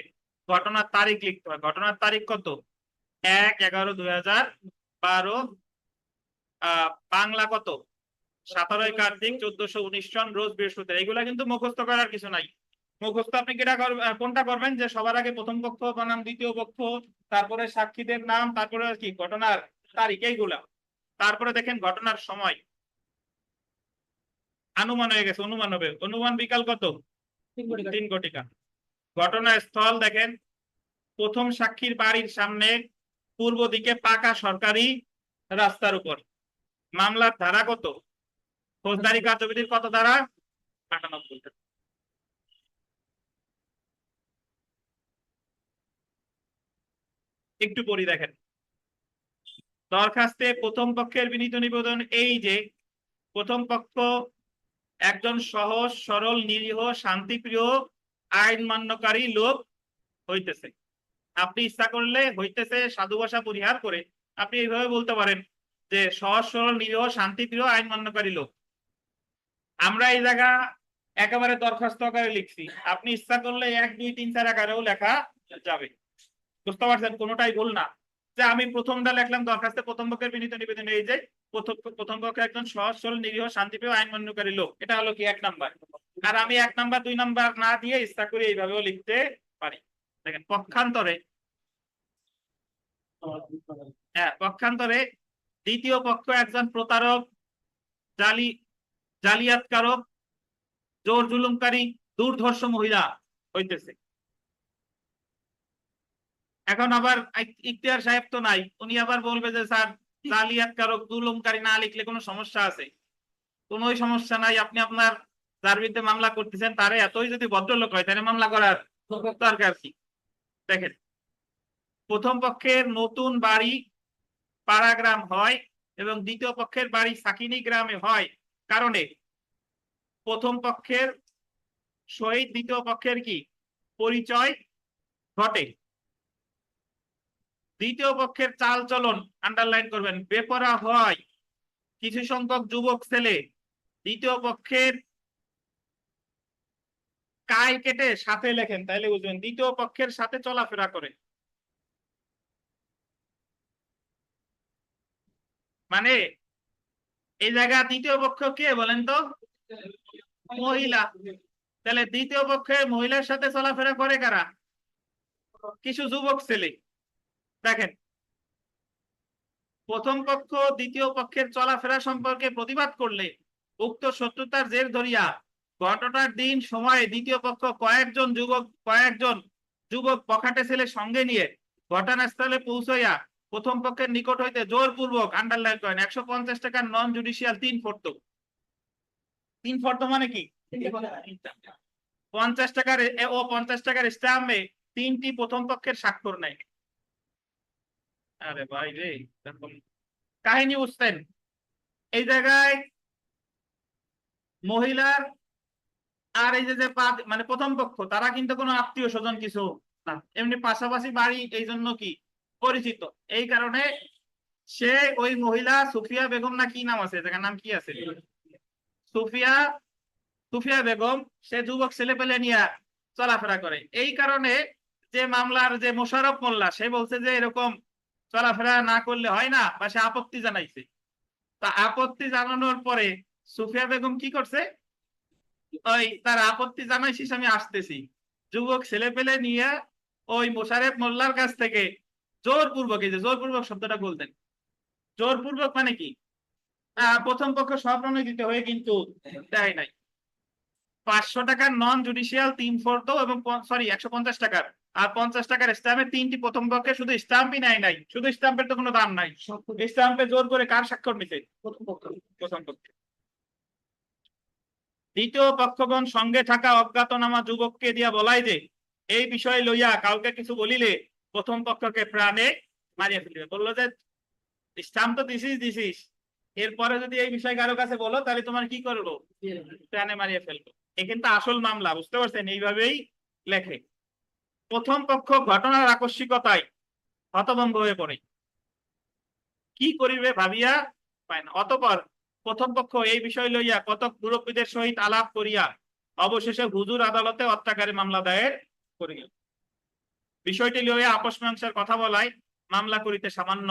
[SPEAKER 1] ঘটনার তারিখ লিখতে হয়। ঘটনার তারিখ কত? 1/11/2012। বাংলা কত? 17 কার্তিক 1419 সন রোজ বৃহস্পতিবার। এগুলা কিন্তু মুখস্থ করার কিছু নাই। মুখস্থ আপনি কোনটা করবেন যে সবার আগে প্রথম পক্ষ বনাম দ্বিতীয় পক্ষ, তারপরে সাক্ষীদের নাম, তারপরে কি ঘটনার তারিখ, এইগুলা। তারপরে দেখেন ঘটনার সময় অনুমান হয়ে গেছে, অনুমান হবে। অনুমান বিকাল কত? 3 ঘটিকা। ঘটনাস্থল দেখেন প্রথম সাক্ষীর বাড়ির সামনে পূর্ব দিকে পাকা সরকারি রাস্তার উপর। মামলার ধারা কত? ফৌজদারি কার্যবিধির কত ধারা? 98। একটু পড়ি দেখেন। দরখাস্তে প্রথম পক্ষের বিনীত নিবেদন এই যে প্রথম পক্ষ একজন সহজ সরল নিরীহ শান্তিপ্রিয় আইন মান্যকারী লোক হইতেছে। আপনি ইচ্ছা করলে হইতেছে সাধু ভাষা পরিহার করে আপনি এইভাবে বলতে পারেন যে সহজ সরল নিরীহ শান্তিপ্রিয় আইন মান্যকারী লোক। আমরা এই জায়গা একেবারে দরখাস্ত আকারে লিখছি, আপনি ইচ্ছা করলে 1 2 3 4 আকারেও লেখা যাবে। বুঝতে পারছেন? কোনোটাই ভুল না। যে আমি প্রথমটা লিখলাম দরখাস্তে প্রথম পক্ষের বিনীত নিবেদন এই যে প্রথম পক্ষে একজন সহজ সরল নিরীহ শান্তিপ্রিয় আইন মান্যকারী লোক, এটা হলো কি 1 নাম্বার। আর আমি 1 নাম্বার 2 নাম্বার না দিয়ে ইচ্ছা করে এইভাবেও লিখতে পারি। দেখেন পক্ষান্তরে, হ্যাঁ পক্ষান্তরে দ্বিতীয় পক্ষ একজন প্রতারক, জালিয়াতকারক, জোর জুলুমকারী, দুর্ধর্ষ মহিলা হইতেছে। এখন আবার ইখতিয়ার সাহেব তো নাই, উনি আবার বলবে যে স্যার জালিয়াতকারক জুলুমকারী না লিখলে কোনো সমস্যা আছে? কোনো সমস্যা নাই। আপনি আপনার যার বিরুদ্ধে মামলা করতেছেন তারে এতই যদি ভদ্রলোক হয় তাহলে মামলা করার দরকার কি? দেখেন প্রথম পক্ষের নতুন বাড়ি পাড়াগ্রাম হয় এবং দ্বিতীয় পক্ষের বাড়ি সাকিনী গ্রামে হয় কারণে প্রথম পক্ষের সহিত দ্বিতীয় পক্ষের কি পরিচয় ঘটে। দ্বিতীয় পক্ষের চাল চলন আন্ডারলাইন করবেন বেপরা হয়। কিছু সংখ্যক যুবক ছেলে দ্বিতীয় পক্ষের কায় কেটে সাথে লেখেন, তাইলে বুঝবেন দ্বিতীয় পক্ষের সাথে চলাফেরা করে। মানে এই জায়গা দ্বিতীয় পক্ষ কে বলেন তো? মহিলা। তাহলে দ্বিতীয় পক্ষে মহিলার সাথে চলাফেরা করে কারা? কিছু যুবক ছেলে। দেখেন প্রথম পক্ষ দ্বিতীয় পক্ষের চলাফেরা সম্পর্কে প্রতিবাদ করলে উক্ত শত্রুতার জের ধরিয়া ঘটনার দিন সময়ে দ্বিতীয় পক্ষ কয়েকজন যুবক বখাটে ছেলে সঙ্গে নিয়ে ঘটনাস্থলে পৌঁছাইয়া প্রথম পক্ষের নিকট হইতে জোরপূর্বক আন্ডারলাইন করেন 150 টাকার নন জুডিশিয়াল 3 ফর্দ। 3 ফর্দ মানে কি? 50 টাকার ও 50 টাকার স্ট্যাম্পে 3টি প্রথম পক্ষের স্বাক্ষর নেয়। আরে ভাই রে, কাহিনী বুঝতেন? এই জায়গায় মহিলার আর এই যে মানে প্রথম পক্ষ তারা কিন্তু কোনো আত্মীয় স্বজন কিছু না, এমনি পাশাপাশি বাড়ি, এই জন্য কি পরিচিত। এই কারণে সে ওই মহিলা সুফিয়া বেগম না কি নাম আছে, জায়গার নাম কি আছে, সুফিয়া সুফিয়া বেগম, সে যুবক ছেলে পেলে নিয়ে চলাফেরা করে। এই কারণে যে মামলার যে মোশাররফ মোল্লা, সে বলছে যে এরকম চলাফেরা না করলে হয় না, বা সে আপত্তি জানাইছে। তা আপত্তি জানানোর পরে সুফিয়া বেগম কি করছে, ওই তার আপত্তি জানাইছিস আমি আসতেছি, যুবক ছেলে পেলে নিয়ে ওই মোশাররফ মোল্লার কাছ থেকে জোরপূর্বক, এই যে জোরপূর্বক শব্দটা বলতেন, জোরপূর্বক মানে কি, প্রথম পক্ষ স্বপ্রণোদিত হয়ে কিন্তু দেয় নাই। 500 টাকার নন জুডিশিয়াল 3/4 এবং সরি 150 টাকার আর 50 টাকার স্ট্যাম্পে তিনটি প্রথম পক্ষে শুধু স্ট্যাম্পই নেয় নাই, শুধু স্ট্যাম্পের তো কোনো দাম নাই, স্ট্যাম্পে জোর করে কার স্বাক্ষর নিছে,
[SPEAKER 3] প্রথম পক্ষ।
[SPEAKER 1] প্রথম পক্ষে। দ্বিতীয় পক্ষগণ সঙ্গে থাকা অজ্ঞাতনামা যুবককে দিয়া বলাই যে এই বিষয় লইয়া কাউকে কিছু বলিলে প্রথম পক্ষকে প্রাণে মারিয়া ফেলিবে। বললো যে স্ট্যাম্প তো দিছিস, এরপরে যদি এই বিষয় কারো কাছে বলো তাহলে তোমার কি করবো, প্রাণে মারিয়ে ফেলবো। এ কিন্তু আসল মামলা, বুঝতে পারছেন, এইভাবেই লেখে। প্রথম পক্ষ ঘটনার আকস্মিকতায় হতভম্ব হয়ে পড়ে, কি করিবে ভাবিয়া পায় না। অতঃপর প্রথম পক্ষ এই বিষয় লইয়া কতক মুরব্বীদের সহিত আলাপ করিয়া অবশেষে হুজুর আদালতে হত্যাকারী মামলা দায়ের করিল। বিষয়টি লইয়া আপস মীমাংসার কথা বলায় মামলা করিতে সামান্য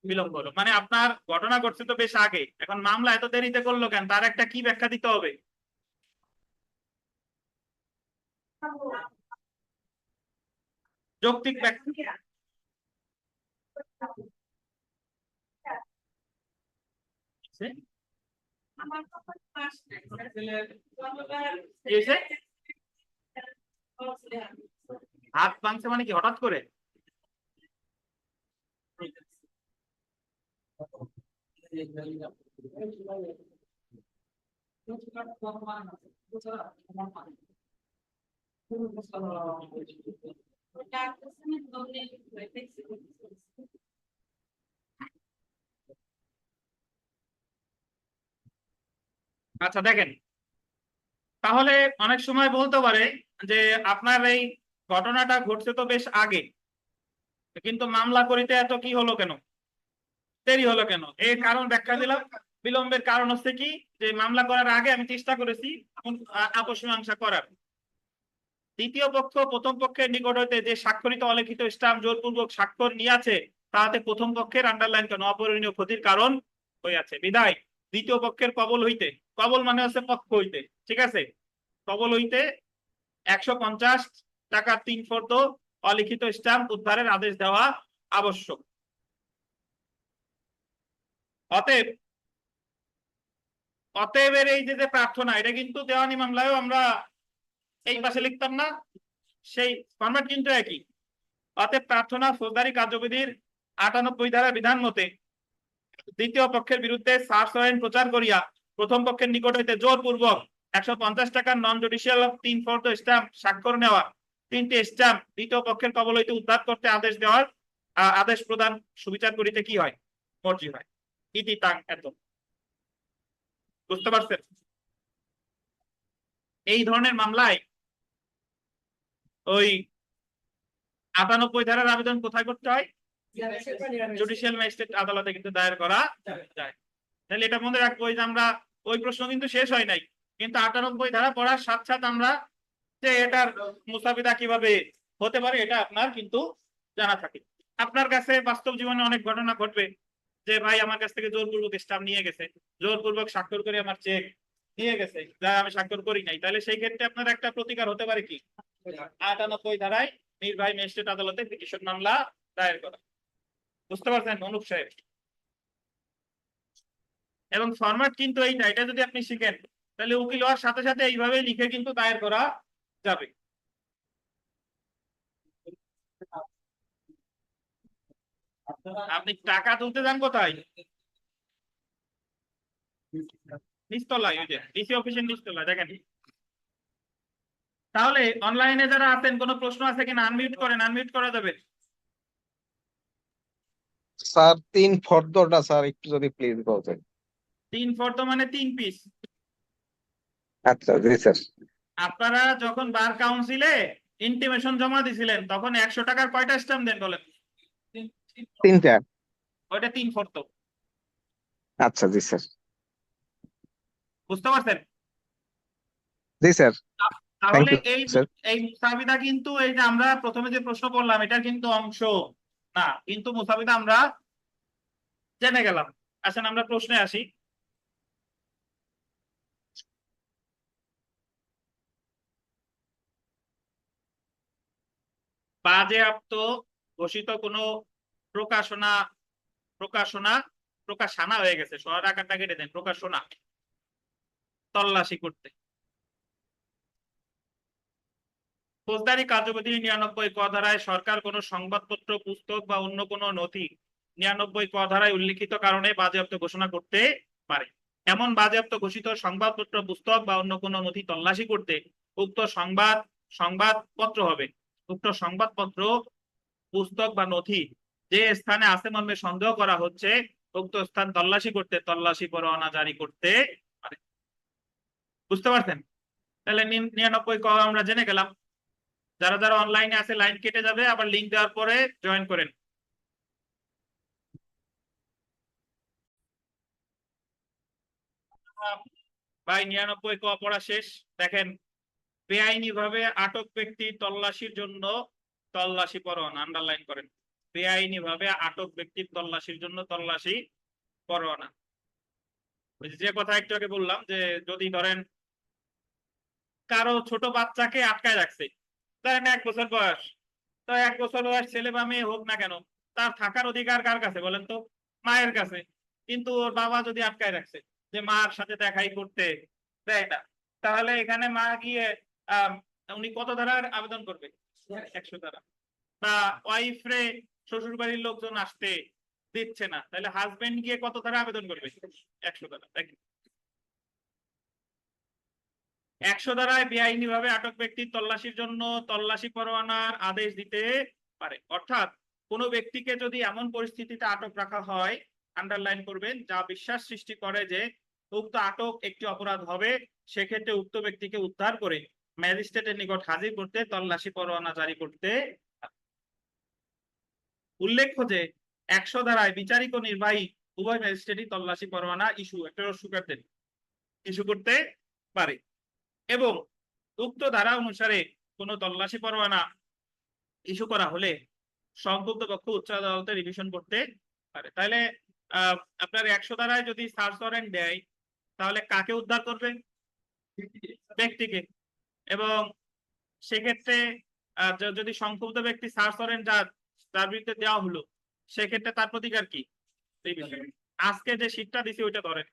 [SPEAKER 1] বিলম্ব হলো। মানে আপনার ঘটনা ঘটছে তো বেশ আগে, এখন মামলা এত দেরিতে করলো কেন, তার একটা কি ব্যাখ্যা দিতে হবে, যৌক্তিক ব্যাখ্যা। কি হয়েছে? হাত ভাঙছে মানে কি হঠাৎ করে, আচ্ছা দেখেন, তাহলে অনেক সময় বলতে পারে যে আপনার এই ঘটনাটা ঘটছে তো বেশ আগে, কিন্তু মামলা করিতে এত কি হলো কেন, দেরি হলো কেন। এর কারণ ব্যাখ্যা দিলাম। বিলম্বের কারণ হচ্ছে কি, যে মামলা করার আগে আমি চেষ্টা করেছি আপস মীমাংসা করার। দ্বিতীয় পক্ষ প্রথম পক্ষের নিকট হইতে যে স্বাক্ষরিত অলিখিত স্ট্যাম্প জোরপূর্বক স্বাক্ষর নিয়াছে, তাহাতে প্রথম পক্ষের আন্ডারলাইন কেন অপরিণীয় ক্ষতির কারণ হইয়াছে, বিধায় দ্বিতীয় পক্ষের কবল হইতে, কবল মানে হচ্ছে পক্ষ হইতে, ঠিক আছে, কবল হইতে 150 টাকার 3/4 অলিখিত স্ট্যাম্প উদ্ধারের আদেশ দেওয়া আবশ্যক। অতএব অতএবের এই যে প্রার্থনা, এটা কিন্তু দেওয়ানি মামলায়ও আমরা এই পাশে লিখতাম না, সেই ফরম্যাট কিন্তু একই। অতএব প্রার্থনা ফৌজদারি কার্যবিধির 98 ধারা বিধান মতে দ্বিতীয় পক্ষের বিরুদ্ধে সার্চ ওয়ারেন্ট প্রচার করিয়া প্রথম পক্ষের নিকট হইতে জোরপূর্বক 150 টাকার নন জুডিশিয়াল 3/4 স্ট্যাম্প স্বাক্ষর নেওয়া, 3টি স্ট্যাম্প দ্বিতীয় পক্ষের কবল হইতে উদ্ধার করতে আদেশ দেওয়ার আদেশ প্রদান সুবিচার করিতে কি হয়, মর্জি হয়। ইতি তাং এত, বুঝতে পারছেন? এই ধরনের মামলায় ওই 98 ধারার আবেদন কোথায় করতে হয়, জুডিশিয়াল ম্যাজিস্ট্রেট আদালতে কিন্তু দায়ের করা যায়। তাহলে এটা মনে রাখবো যে আমরা ওই প্রশ্ন কিন্তু শেষ হয় নাই, কিন্তু 98 ধারা পড়ার সাথে সাথে আমরা যে এটার মুস্তাফিদা কিভাবে হতে পারে এটা আপনার কিন্তু জানা থাকে। আপনার কাছে বাস্তব জীবনে অনেক ঘটনা ঘটবে যে ভাই আমার কাছ থেকে জোরপূর্বক স্ট্যাম্প নিয়ে গেছে, জোরপূর্বক স্বাক্ষর করে আমার চেক নিয়ে গেছে, যা আমি স্বাক্ষর করি নাই, তাহলে সেই ক্ষেত্রে আপনার একটা প্রতিকার হতে পারে কি, 98 ধারায় নির্বাহী ম্যাজিস্ট্রেট আদালতে পিটিশন মামলা দায়ের করা। বুঝতে পারছেন অনুপ সাহেব? এবং ফরম্যাট কিন্তু এইটা, এটা যদি আপনি শিখেন তাহলে উকিল হওয়ার সাথে সাথে এইভাবে লিখে কিন্তু দায়ের করা যাবে। আপনি টাকা তুলতে যান কোথায়, নিচতলায়, ওই যে ডিসি অফিসের নিচতলায়, দেখেন। তাহলে অনলাইনে যারা আছেন কোনো প্রশ্ন আছে কিনা, আনমিউট করেন, আনমিউট করা যাবে।
[SPEAKER 2] স্যার 3/4 স্যার একটু যদি প্লিজ বলতেন।
[SPEAKER 1] 3/4 মানে 3 পিস,
[SPEAKER 2] আচ্ছা জি স্যার।
[SPEAKER 1] আপনারা যখন বার কাউন্সিলে ইন্টিমেশন জমা দিছিলেন তখন 100 টাকার কয়টা স্ট্যাম্প দেন বলেন?
[SPEAKER 2] 3টা।
[SPEAKER 1] ওইটা 3/4।
[SPEAKER 2] আচ্ছা জি স্যার।
[SPEAKER 1] বুঝতে পারছেন?
[SPEAKER 2] জি স্যার। থ্যাংক
[SPEAKER 1] তাহলে
[SPEAKER 2] ইউ
[SPEAKER 1] এই
[SPEAKER 2] স্যার।
[SPEAKER 1] এই মুসাবিদা কিন্তু এই যে আমরা প্রথমে যে প্রশ্ন করলাম এটার কিন্তু অংশ না, কিন্তু মুসাবিদা আমরা জেনে গেলাম। আসেন আমরা প্রশ্নে আসি। বাজেয়াপ্ত ঘোষিত কোনো প্রকাশনা প্রকাশনা প্রকাশনা হয়ে গেছে, সরার আকারটা কেটে দেন, প্রকাশনা তল্লাশি করতে। ফৌজদারি কার্যবিধির 99 ক ধারায় সরকার কোনো সংবাদপত্র, পুস্তক বা অন্য কোনো নথি 99 ক ধারায় উল্লিখিত কারণে বাজেয়াপ্ত ঘোষণা করতে পারে। এমন বাজেয়াপ্ত ঘোষিত সংবাদপত্র, পুস্তক বা অন্য কোনো নথি তল্লাশি করতে উক্ত সংবাদপত্র হবে। উক্ত সংবাদপত্র, পুস্তক বা নথি যে স্থানে আছে মর্মে সন্দেহ করা হচ্ছে উক্ত স্থান তল্লাশি করতে তল্লাশি পরোয়ানা জারি করতে পারে। বুঝতে পারছেন? তাহলে 99 ক আমরা জেনে গেলাম। যারা যারা অনলাইনে আছে লাইন কেটে যাবে, আবার লিংক দেওয়ার পরে জয়েন করেন। ভাই 99 ক পড়া শেষ। দেখেন, বেআইনি ভাবে আটক ব্যক্তি তল্লাশির জন্য তল্লাশি পরোয়ানা, আন্ডারলাইন করেন। বেআইনি ভাবে আটক ব্যক্তির তল্লাশির জন্য তল্লাশি পরোয়ানা। ওই যে কথা একটু আগে বললাম যে যদি ধরেন কারো ছোট বাচ্চাকে আটকায় রাখছে, ধরেন 1 বছর বয়স, তো 1 বছর বয়স ছেলে বা মেয়ে হোক না কেন, তার থাকার অধিকার কার কাছে বলেন তো? মায়ের কাছে। কিন্তু ওর বাবা যদি আটকায় রাখছে যে মার সাথে দেখাই করতে দেয় না, তাহলে এখানে মা গিয়ে আহ উনি কত ধারার আবেদন করবে? 100 ধারা। বা ওয়াইফ রে শ্বশুর বাড়ির লোকজন আসতে দিচ্ছে না, তাহলে হাজবেন্ড গিয়ে কত ধারা আবেদন করবে? 100 ধারা। দেখেন, 100 ধারায় বেআইনি ভাবে আটক ব্যক্তির তল্লাশির জন্য তল্লাশি পরোয়ানার আদেশ দিতে পারে। অর্থাৎ কোনো ব্যক্তিকে যদি এমন পরিস্থিতিতে আটক রাখা হয়, আন্ডারলাইন করবেন, যা বিশ্বাস সৃষ্টি করে যে উক্ত আটক একটি অপরাধ হবে, সেক্ষেত্রে উক্ত ব্যক্তিকে উদ্ধার করে ম্যাজিস্ট্রেটের নিকট হাজির করতে তল্লাশি পরোয়ানা জারি করতে। উল্লেখ্য যে 100 ধারায় বিচারিক ও নির্বাহী উভয় ম্যাজিস্ট্রেটই তল্লাশি পরোয়ানা ইস্যু করতে পারে। এবং উক্ত ধারা অনুসারে কোন তল্লাশি পরোয়ানা ইস্যু করা হলে সংক্ষুব্ধ পক্ষ উচ্চ আদালতে রিভিশন করতে পারে। তাহলে আপনার 100 ধারায় যদি সার্চ ওয়ারেন্ট দেয়, তাহলে কাকে উদ্ধার করবে? ব্যক্তিকে। এবং সেক্ষেত্রে যদি সংক্ষুব্ধ ব্যক্তি সার্চ ওয়ারেন্ট যার বিরুদ্ধে দেওয়া হলো, সেক্ষেত্রে তার প্রতিকার কি? আজকে যে শীটটা দিছি ওইটা ধরেন।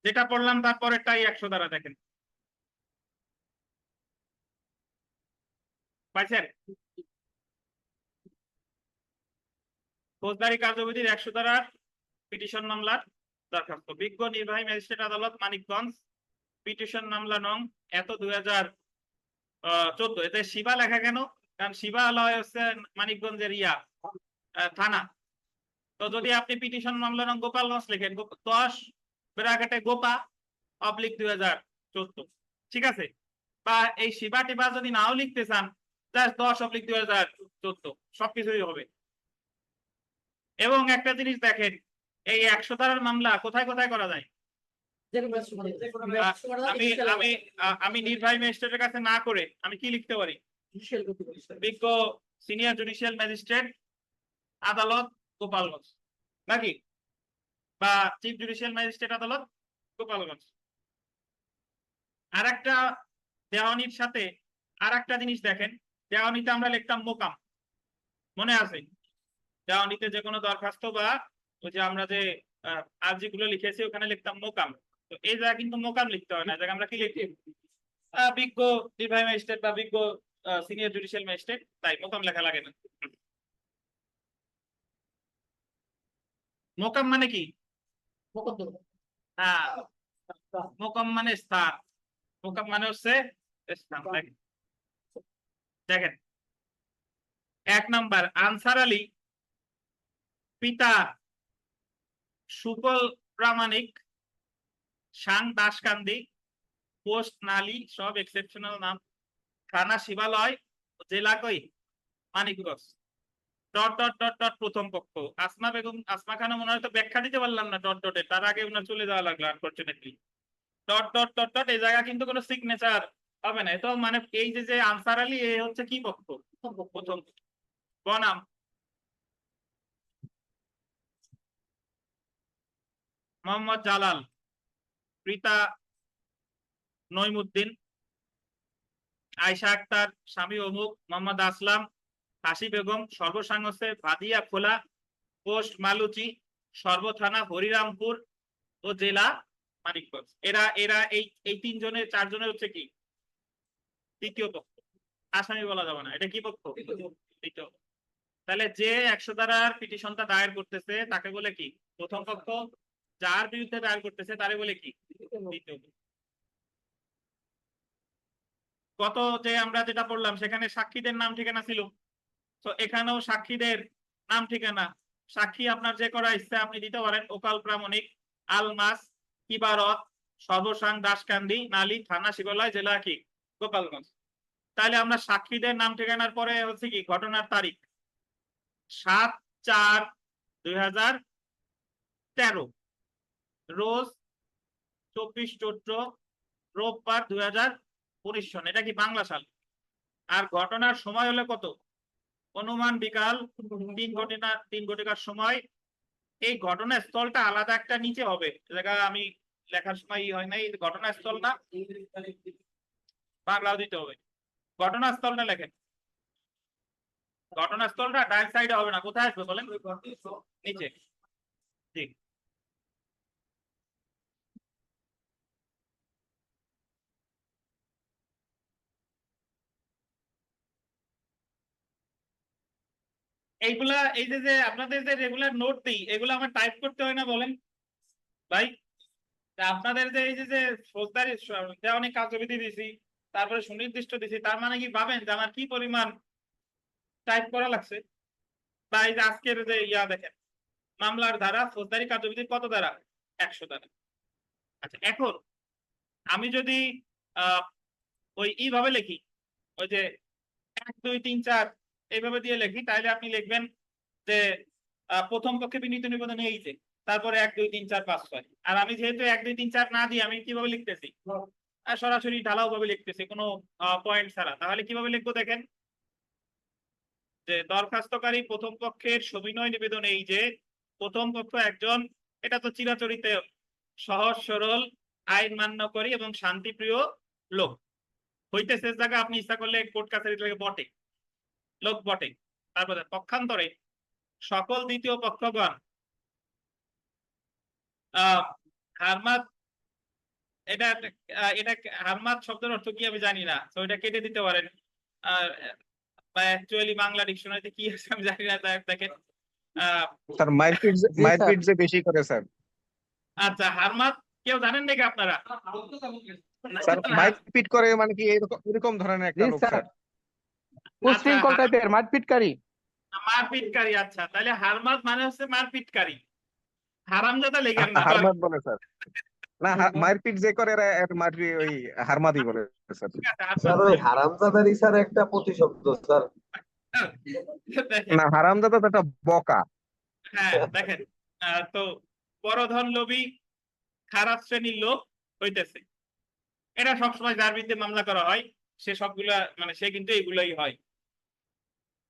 [SPEAKER 1] যেটা পড়লাম তারপরেরটাই 100 ধারা, দেখেন পাইছেন? ফৌজদারি কার্যবিধির 100 ধারার পিটিশন মামলার দরখাস্ত। বিজ্ঞ নির্বাহী ম্যাজিস্ট্রেট আদালত মানিকগঞ্জ, পিটিশন মামলা নং এত 2014। এতে শিবা লেখা কেন? কারণ শিবালয় হচ্ছে মানিকগঞ্জের থানা। তো যদি আপনি পিটিশন মামলা নং গোপালগঞ্জ লিখেন, 10 ব্র্যাকেটে গোপা অবলিক 2014, ঠিক আছে? বা এই শিবা টিবা যদি নাও লিখতে চান, 10/2014, সবকিছুই হবে। এবং একটা জিনিস দেখেন, এই 100 ধারার মামলা কোথায় কোথায় করা যায়? আমি আমি আমি নির্বাহী ম্যাজিস্ট্রেটের কাছে না করে আমি কি লিখতে পারি? বিজ্ঞ সিনিয়র জুডিশিয়াল ম্যাজিস্ট্রেট আদালত গোপালগঞ্জ, নাকি? বা চিফ জুডিশিয়াল ম্যাজিস্ট্রেট আদালত গোপালগঞ্জ। আর একটা দেওয়ানির সাথে আর একটা জিনিস দেখেন, দেওয়ানিতে আমরা লিখতাম মোকাম, মনে আছে? দেওয়ানিতে যে কোনো দরখাস্ত বা ওই যে আমরা যে আর্জিগুলো লিখেছি ওখানে লিখতাম মোকাম। তো এই জায়গায় কিন্তু মোকাম লিখতে হয় না, জায়গায় আমরা কি লিখি? বিজ্ঞ নির্বাহী ম্যাজিস্ট্রেট বা বিজ্ঞ সিনিয়র জুডিশিয়াল ম্যাজিস্ট্রেট, তাই মোকাম লেখা লাগে না। মোকাম মানে কি? হ্যাঁ, মোকাম মানে স্থান, মোকাম মানে হচ্ছে স্থান। দেখেন 1 নাম্বার, আনসার আলী পিতা সুকল প্রামাণিক, সাং দাসকান্দি, পোস্ট নালী, সব এক্সেপশনাল নাম। থানা শিবালয়, জেলা কই Manikganj. Dot dot dot dot প্রথম পক্ষ। আসমা বেগম, আসমা খান মনে হয় তো ব্যাখ্যা দিতে পারলাম না ডট ডটে, তার আগে ওনার চলে যাওয়া লাগলো unfortunately. Dot dot dot dot এই জায়গা কিন্তু কোনো সিগনেচার হবে না। তো মানে এই যে আনসার আলী এ হচ্ছে কি পক্ষ? প্রথম। বনাম মোহাম্মদ জালাল, প্রীতা নইমুদ্দিন, আয়শা আক্তার, স্বামী অমুক, মোহাম্মদ আসলাম, হাসি বেগম, সর্বসাংসে ভাদিয়া খোলা, পোস্ট মালুচি, সর্বথানা হরিরামপুর ও জেলা মানিকগঞ্জ। এরা এরা এই তিনজনের চারজনের হচ্ছে কি তৃতীয় পক্ষ, আসামি বলা যাবে না। এটা কি পক্ষ? তৃতীয়। তাহলে যে 100 ধারার পিটিশনটা দায়ের করতেছে তাকে বলে কি প্রথম পক্ষ, যার বিরুদ্ধে দায়ের করতেছে তারে বলে কি দ্বিতীয় পক্ষ। গত যে আমরা যেটা পড়লাম সেখানে সাক্ষীদের নাম ঠিকানা ছিল, তো এখানেও সাক্ষীদের নাম ঠিকানা। সাক্ষী আপনার যে করা ইচ্ছা আপনি দিতে পারেন। ওকাল প্রামাণিক, আলমাস, ইবারত, সর্বসাং দাসকান্দি, নালী, থানা শিবালয়, জেলা কি গোপালগঞ্জ। তাহলে আমরা সাক্ষীদের নাম ঠিকানার পরে হচ্ছে কি ঘটনার তারিখ 7/4/2013, রোজ 24 চৈত্র, রোববার 2019 সন। এটা কি বাংলা সাল। আর ঘটনার সময় হলো কত? অনুমান বিকাল 3 ঘটিকার সময়। এই ঘটনাস্থলটা আলাদা একটা নিচে হবে, জায়গা আমি লেখার সময় হয় নাই। ঘটনাস্থল না বাংলাও দিতে হবে। ঘটনাস্থলটা লেখেন। ঘটনাস্থলটা ডান সাইডে হবে না, কোথায় আসবে বলেন? নিচে। জি। এইগুলা এই যে আপনাদের যে রেগুলার নোট দিই এগুলো আমার টাইপ করতে হয় না বলেন ভাই? তা আপনাদের যে এই যে ফৌজদারি অনেক কার্যবিধি দিছি, তারপরে সুনির্দিষ্ট দিছি, তার মানে কি ভাবেন যে আমার কি পরিমাণ টাইপ করা লাগছে? বা এই যে আজকের যে দেখেন মামলার ধারা ফৌজদারি কার্যবিধি কত ধারা? 100 ধারা। আচ্ছা, এখন আমি যদি ওই এইভাবে লিখি, ওই যে 1 2 3 4 এইভাবে দিয়ে লিখি, তাহলে আপনি লিখবেন যে প্রথম পক্ষে বিনীত নিবেদনে এই যে, তারপরে 1 2 3 4 5 6। আর আমি যেহেতু 1 2 3 4 না দিয়ে আমি কিভাবে লিখতেছি? সরাসরি ঢালাও ভাবে লিখতেছি কোনো পয়েন্ট ছাড়া। তাহলে কিভাবে লিখবো দেখেন, যে দরখাস্তকারী প্রথম পক্ষের সবিনয় নিবেদন এই যে প্রথম পক্ষ একজন, এটা তো চিরাচরিত সহজ সরল আইন মান্যকারী এবং শান্তিপ্রিয় লোক হইতেছে। জায়গা আপনি ইচ্ছা করলে কোর্ট কাছারি বটে লোক বটে। তারপরে পক্ষান্তরে সকল দ্বিতীয় পক্ষগণ হারমাত, এটা এটা হারমাত শব্দের অর্থ কি আমি জানি না, তো এটা কেটে দিতে পারেন। আর অ্যাকচুয়ালি বাংলা ডিকশনারিতে কি আছে আমি জানি না। দেখেন
[SPEAKER 2] স্যার মারপিট যে বেশি করে স্যার।
[SPEAKER 1] আচ্ছা, হারমাত কেউ জানেন নাকি আপনারা?
[SPEAKER 2] স্যার মারপিট করে মানে কি এরকম এরকম ধরনের একটা লোক স্যার।
[SPEAKER 1] উশৃঙ্খল টাইপের মারপিটকারী। মারপিটকারী, আচ্ছা তাহলে হারমাত মানে হচ্ছে মারপিটকারী। হারামজাদা লেখেন না।
[SPEAKER 2] হারমাত বলে স্যার। না মারপিট যে করে এরা মারপি ওই হারমাদি বলে স্যার।
[SPEAKER 1] ঠিক আছে,
[SPEAKER 4] স্যার ওই হারামজাদারই স্যার একটা প্রতিশব্দ স্যার।
[SPEAKER 1] দেখেন।
[SPEAKER 2] না হারামজাদা তো একটা বকা।
[SPEAKER 1] হ্যাঁ দেখেন, তো পরধন লোভী খারাপ শ্রেণীর লোক হইতেছে, এটা সবসময় যার বিরুদ্ধে মামলা করা হয় সে সবগুলা মানে সে কিন্তু এগুলাই হয়।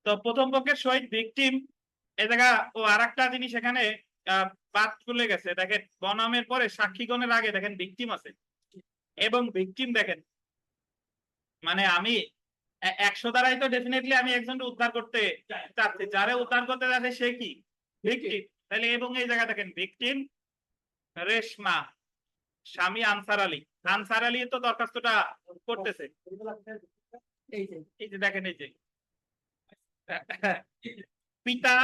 [SPEAKER 1] তো প্রথম পক্ষের শহীদ ভিকটিম, এ জায়গা ও আরেকটা জিনিস এখানে বাদ চলে গেছে। দেখেন বনামের পরে সাক্ষীগণের আগে দেখেন ভিকটিম আছে, এবং ভিকটিম দেখেন মানে আমি 100 দ্বারাই তো ডেফিনেটলি আমি একজনকে উদ্ধার করতে চাচ্ছি, যারা উদ্ধার করতে যাচ্ছে সে কি ভিকটিম। তাহলে এবং এই জায়গা দেখেন ভিকটিম রেশমা, স্বামী আনসার আলী। আনসার আলী তো দরখাস্তটা করতেছে, এই যে দেখেন এই যে পিতা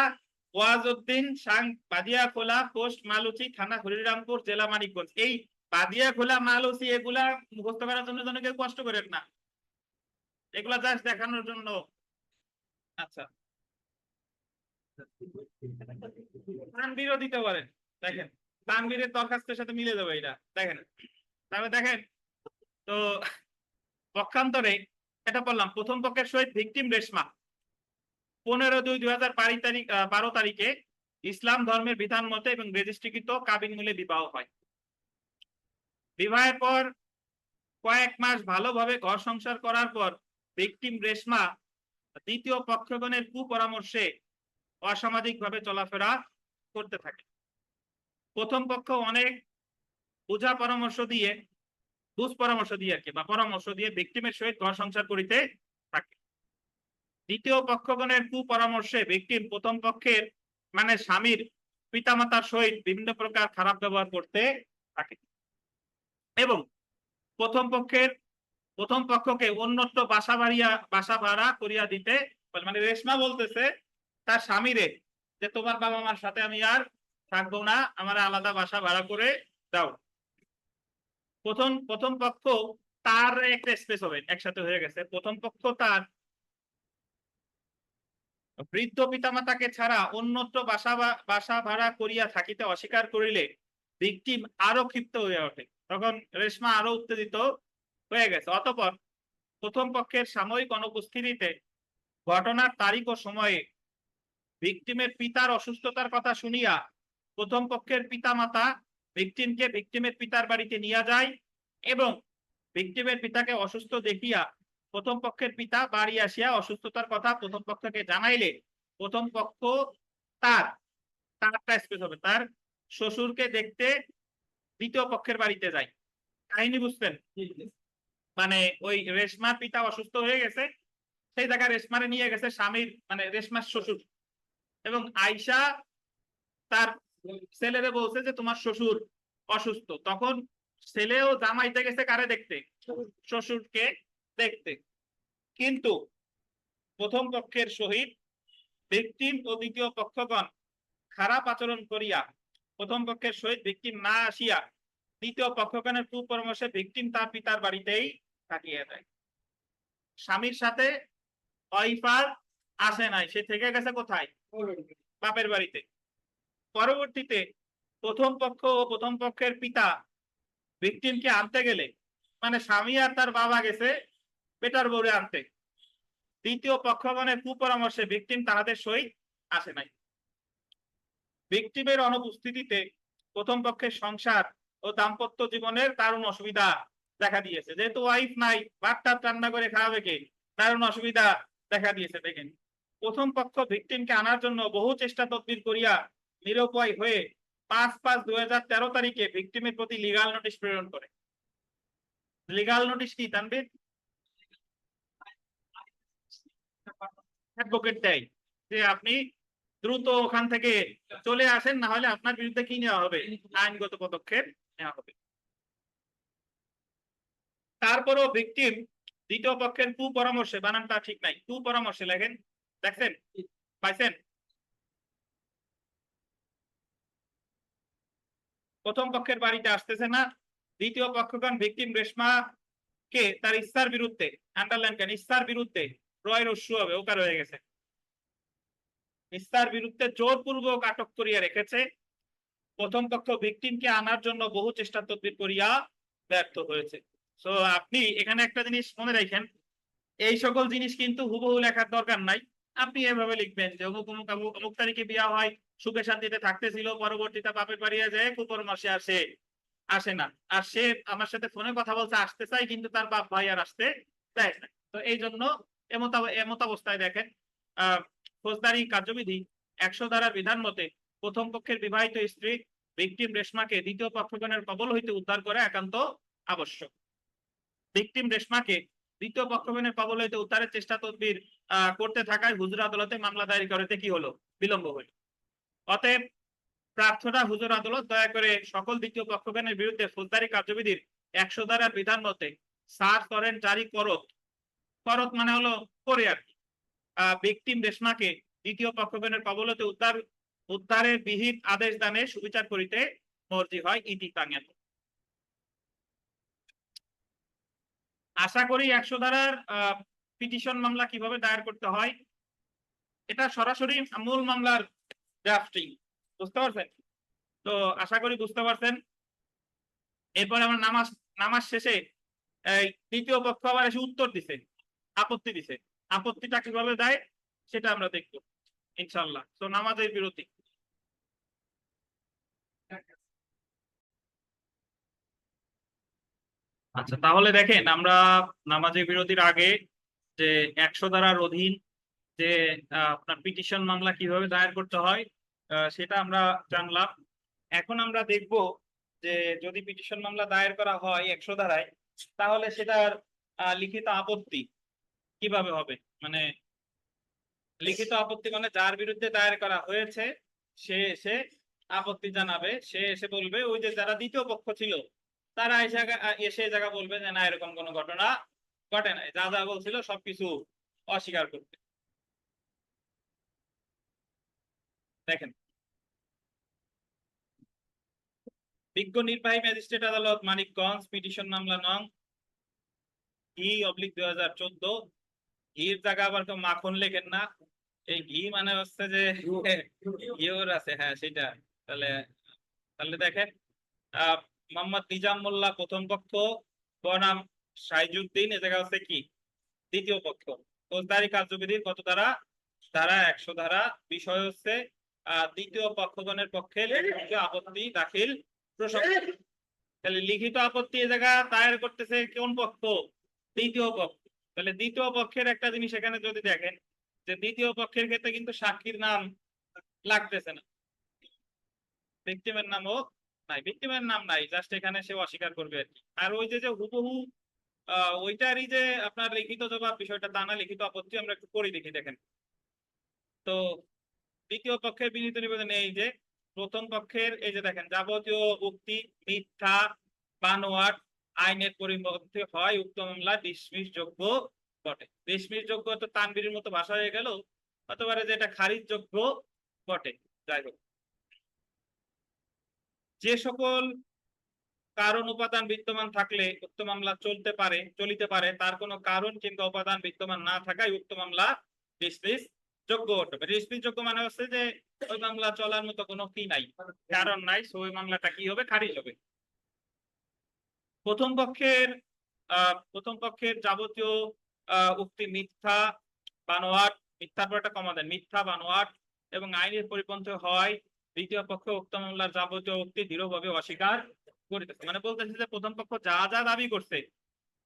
[SPEAKER 1] ওয়াজউদ্দিন সাং, বাদিয়াখোলা, পোস্ট মালুচি, থানা হরিরামপুর, জেলা মানিকগঞ্জ। এই বাদিয়াখোলা মালুচি এগুলা মুখস্থ করার জন্য কেউ কষ্ট করেন না, এগুলা জাস্ট দেখানোর জন্য। আচ্ছা, তানভীরও দিতে পারেন। দেখেন তানভীরের দরখাস্তের সাথে মিলে যাবে এটা, দেখেন। তাহলে দেখেন তো পক্ষান্তরে এটা বললাম, প্রথম পক্ষের সহিত ভিকটিম রেশমা 15/2/2012 তারিখে ইসলাম ধর্মের বিধান মতে এবং রেজিস্ট্রিকৃত কাবিন মূলে বিবাহ হয়। বিবাহের পর কয়েক মাস ভালোভাবে ঘর সংসার করার পর ভিকটিম রেশমা দ্বিতীয় পক্ষগণের কুপরামর্শে অসামাজিকভাবে চলাফেরা করতে থাকে। প্রথম পক্ষ অনেক বুঝ পরামর্শ দিয়ে আর কি, বা পরামর্শ দিয়ে ভিকটিমের সহিত ঘর সংসার করিতে থাকে। দ্বিতীয় পক্ষগণের কুপরামর্শে ভিকটিম প্রথম পক্ষের মানে স্বামীর পিতামাতার সহিত বিভিন্ন প্রকার খারাপ ব্যবহার করতে থাকে এবং প্রথম পক্ষকে অন্যত্র বাসা ভাড়া করিয়া দিতে, মানে রেশমা বলতেছে তার স্বামীরে যে তোমার বাবা মার সাথে আমি আর থাকবো না, আমার আলাদা বাসা ভাড়া করে দাও। প্রথম পক্ষ তার একটা স্পেস হবে, একসাথে হয়ে গেছে। প্রথম পক্ষ তার বৃদ্ধ পিতামাতাকে ছাড়া অন্যত্র বাসা ভাড়া করিয়া থাকিতে অস্বীকার করিলে ভিকটিম আরো ক্ষিপ্ত হয়ে ওঠে, তখন রেশমা আরো উত্তেজিত হয়ে গেছে। অতঃপর প্রথম পক্ষের সাময়িক অনুপস্থিতিতে ঘটনার তারিখ ও সময়ে ভিকটিমের পিতার অসুস্থতার কথা শুনিয়া প্রথম পক্ষের পিতামাতা ভিকটিমকে ভিকটিমের পিতার বাড়িতে নিয়ে যায় এবং ভিকটিমের পিতাকে অসুস্থ দেখিয়া প্রথম পক্ষের পিতা বাড়ি আসিয়া অসুস্থতার কথা প্রথম পক্ষকে জানাইলে প্রথম পক্ষ তার স্পেস হবে, তার শ্বশুরকে দেখতে দ্বিতীয় পক্ষের বাড়িতে যায়। কাহিনী বুঝছেন? মানে ওই রেশমার পিতা অসুস্থ হয়ে গেছে, সেই জায়গায় রেশমারে নিয়ে গেছে স্বামীর মানে রেশমার শ্বশুর, এবং আয়শা তার ছেলেরে বলছে যে তোমার শ্বশুর অসুস্থ। তখন ছেলেও জামাইতে গেছে কারে দেখতে? শ্বশুরকে দেখতে। কিন্তু প্রথম পক্ষের সহিত ভিকটিম ও দ্বিতীয় পক্ষগণ খারাপ আচরণ করিয়া প্রথম পক্ষের সহিত ভিকটিম না আসিয়া দ্বিতীয় পক্ষগণের কুপরামর্শে ভিকটিম তার পিতার বাড়িতেই থাকিয়ে দেয়। স্বামীর সাথে ওয়াইফার আসে নাই, সে থেকে গেছে কোথায়? বাপের বাড়িতে। পরবর্তীতে প্রথম পক্ষ ও প্রথম পক্ষের পিতা ভিকটিমকে আনতে গেলে, মানে স্বামী আর তার বাবা গেছে বেটার বউরে আনতে, দ্বিতীয় পক্ষগণের কুপরামর্শে ভিকটিম তাহাদের সহিত আসে নাই। ভিকটিমের অনুপস্থিতিতে প্রথম পক্ষের সংসার ও দাম্পত্য জীবনের দারুণ অসুবিধা দেখা দিয়েছে। যেহেতু ওয়াইফ নাই, ভাত টাত রান্না করে খাওয়াবে কে, দারুণ অসুবিধা দেখা দিয়েছে। দেখেন, প্রথম পক্ষ ভিকটিমকে আনার জন্য বহু চেষ্টা তদবির করিয়া নিরুপায় হয়ে 5/5/2013 তারিখে ভিকটিমের প্রতি লিগাল নোটিশ প্রেরণ করে। লিগাল নোটিশ কি তানভীর? অ্যাডভোকেট দেয় যে আপনি দ্রুত ওখান থেকে চলে আসেন, না হলে আপনার বিরুদ্ধে কি নেওয়া হবে? আইনগত পদক্ষেপ নেওয়া হবে। তারপরও ভিকটিম দ্বিতীয় পক্ষের কুপরামর্শে, বানানটা ঠিক নাই, কুপরামর্শে লেখেন, দেখছেন? পাইছেন? প্রথম পক্ষের বাড়িতে আসতেছে না, দ্বিতীয় পক্ষগণ ভিকটিম রেশমাকে তার ইচ্ছার বিরুদ্ধে, আন্ডারলাইন কেন, ইচ্ছার বিরুদ্ধে, রয় রস্যু হবে, ওকার হয়ে গেছে, ইচ্ছার বিরুদ্ধে জোরপূর্বক আটক করিয়া রেখেছে। প্রথম পক্ষ ভিকটিমকে আনার জন্য বহু চেষ্টা তদবির করিয়া ব্যর্থ হয়েছে। সো আপনি এখানে একটা জিনিস মনে রাখেন, এই সকল জিনিস কিন্তু হুবহু লেখার দরকার নাই। আপনি এভাবে লিখবেন যে অমুক অমুক অমুক তারিখে বিয়া হয়, সুখে শান্তিতে থাকতেছিল, পরবর্তীতে বাপের বাড়ি যায় কুপরামর্শে আসে না, আর সে আমার সাথে ফোনে কথা বলছে আসতে চাই, কিন্তু তার বাপ ভাই আর আসতে চায় না। তো এই জন্য এমত অবস্থায় দেখেন, ফৌজদারি কার্যবিধি 100 ধারার বিধান মতে প্রথম পক্ষের বিবাহিত স্ত্রী ভিকটিম রেশমাকে দ্বিতীয় পক্ষগণের কবল হইতে উদ্ধার করা একান্ত আবশ্যক। ভিকটিম রেশমাকে দ্বিতীয় পক্ষগণের কবল হইতে উদ্ধারের চেষ্টা তদবির করতে থাকায় হুজুর আদালতে মামলা দায়ের করতে কি হলো? বিলম্ব হইল। অতএব প্রার্থনা হুজুর আদালত দয়া করে সকল দ্বিতীয় পক্ষগণের বিরুদ্ধে ফৌজদারি কার্যবিধির 100 ধারার বিধান মতে সার্চ ওয়ারেন্ট জারি করত মানে হলো করে আর কি, ভিকটিম রেশমাকে দ্বিতীয় পক্ষগণের কবল হইতে উদ্ধারের বিহিত আদেশ দানে সুবিচার করিতে মর্জি হয়। ইতি তাঙ্গেন। আশা করি 100 ধারার পিটিশন মামলা কিভাবে দায়ের করতে হয় এটা সরাসরি মূল মামলার ড্রাফটিং, বুঝতে পারছেন? তো তো আশা করি বুঝতে পারছেন। এরপর আমরা নামাজ শেষে এই তৃতীয় পক্ষ আবার এসে উত্তর দিছে, আপত্তি দিছে। আপত্তিটা কিভাবে দেয় সেটা আমরা দেখবো ইনশাল্লাহ। তো নামাজের বিরতি। আচ্ছা, তাহলে দেখেন আমরা নামাজের বিরতির আগে যে 100 ধারার অধীন যে আপনার পিটিশন মামলা কিভাবে দায়ের করতে হয় সেটা আমরা জানলাম। এখন আমরা দেখব যে যদি পিটিশন মামলা দায়ের করা হয় 100 ধারায়, তাহলে সেটার লিখিত আপত্তি কিভাবে হবে। মানে লিখিত আপত্তি মানে যার বিরুদ্ধে দায়ের করা হয়েছে সে এসে আপত্তি জানাবে, সে এসে বলবে ওই যে যারা দ্বিতীয় পক্ষ ছিল তারা এসে জায়গা বলবে যে না এরকম কোনো ঘটনা ঘটে নাই, যা যা বলছিল সবকিছু অস্বীকার করতে। দেখেন, বিজ্ঞ নির্বাহী ম্যাজিস্ট্রেট আদালত মানিকগঞ্জ পিটিশন মামলা নং ই/2014। ঘির জায়গা আবার কেউ মাখন লেখেন না, এই ঘি মানে হচ্ছে যে ইয়োর আছে, হ্যাঁ সেটা। তাহলে তাহলে দেখেন মোহাম্মদ নিজাম মোল্লা প্রথম পক্ষ, বনাম সাইজুদ্দিন এ জায়গা হচ্ছে কি দ্বিতীয় পক্ষ। ফৌজদারি কার্যবিধির কত ধারা? ধারা 100 ধারা। বিষয় হচ্ছে দ্বিতীয় পক্ষগণের পক্ষে লিখিত আপত্তি দাখিল প্রসঙ্গ। তাহলে লিখিত আপত্তি এ জায়গা দায়ের করতেছে কোন পক্ষ? দ্বিতীয় পক্ষ। তাহলে দ্বিতীয় পক্ষের একটা জিনিস এখানে যদি দেখেন যে দ্বিতীয় পক্ষের ক্ষেত্রে কিন্তু সাক্ষীর নাম লাগতেছে না, ভিকটিমের নামও নাই, ভিকটিমের নাম নাই, জাস্ট এখানে সে অস্বীকার করবে আর কি। আর ওই যে হুবহু ওইটারই যে আপনার লিখিত জবাব বিষয়টা তা না, লিখিত আপত্তি আমরা একটু পড়ি দেখি। দেখেন তো দ্বিতীয় পক্ষের বিনীত নিবেদনে এই যে প্রথম পক্ষের এই যে দেখেন যাবতীয় উক্তি মিথ্যা বানোয়াট আইনের পরিপন্থী হয় উক্ত মামলা ডিসমিস যোগ্য বটে। ডিসমিস যোগ্য তো তানবীরের মতো ভাষা হয়ে গেল, হতে পারে যে এটা খারিজ যোগ্য বটে। যাই হোক, যে সকল কারণ উপাদান বিদ্যমান থাকলে উক্ত মামলা চলিতে পারে তার কোনো কারণ কিংবা উপাদান বিদ্যমান না থাকায় উক্ত মামলা ডিসমিস যোগ্য হবে। ডিসমিস যোগ্য মানে হচ্ছে যে ওই মামলা চলার মতো কোনো কি নাই, কারণ নাই, সো ওই মামলাটা কি হবে? খারিজ হবে। প্রথম পক্ষের যাবতীয় উক্তি মিথ্যা বানোয়াট, মিথ্যার পর একটা কমা দেন, মিথ্যা বানোয়াট এবং আইনের পরিপন্থী হয় দ্বিতীয় পক্ষ উক্ত মামলার যাবতীয় উক্তি দৃঢ়ভাবে অস্বীকার করিতেছে। মানে বলতেছে যে প্রথম পক্ষ যা যা দাবি করছে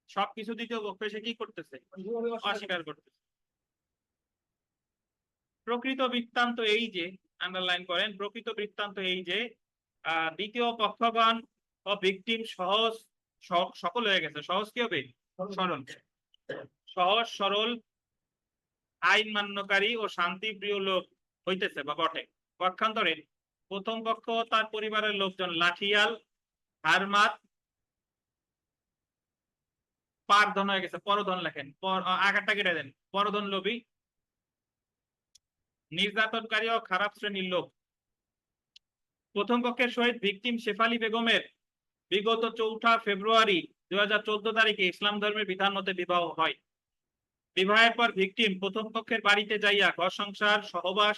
[SPEAKER 1] সবকিছু দ্বিতীয় পক্ষ এসে কি করতেছে? অস্বীকার করতেছে। প্রকৃত বৃত্তান্ত এই যে, আন্ডারলাইন করেন, প্রকৃত বৃত্তান্ত এই যে দ্বিতীয় পক্ষগণ ও ভিকটিম সকল হয়ে গেছে। সহজ কি হবে? সরল। সহজ সরল আইন মান্যকারী ও শান্তিপ্রিয় লোক হইতেছে বা বটে। পক্ষান্তরে প্রথম পক্ষ তার পরিবারের লোকজন লাঠিয়াল হারমাত পারধন হয়ে গেছে। পরধন লেখেন, আগারটা কেটে দেন, পরধন লোভী নির্যাতনকারী ও খারাপ শ্রেণীর লোক। প্রথম পক্ষের সহিত ভিকটিম শেফালী বেগমের বিগত 4 ফেব্রুয়ারি 2014 তারিখে ইসলাম ধর্মের বিধান মতে বিবাহ হয়। বিবাহের পর ভিকটিম প্রথম পক্ষের বাড়িতে যাইয়া ঘর সংসার সহবাস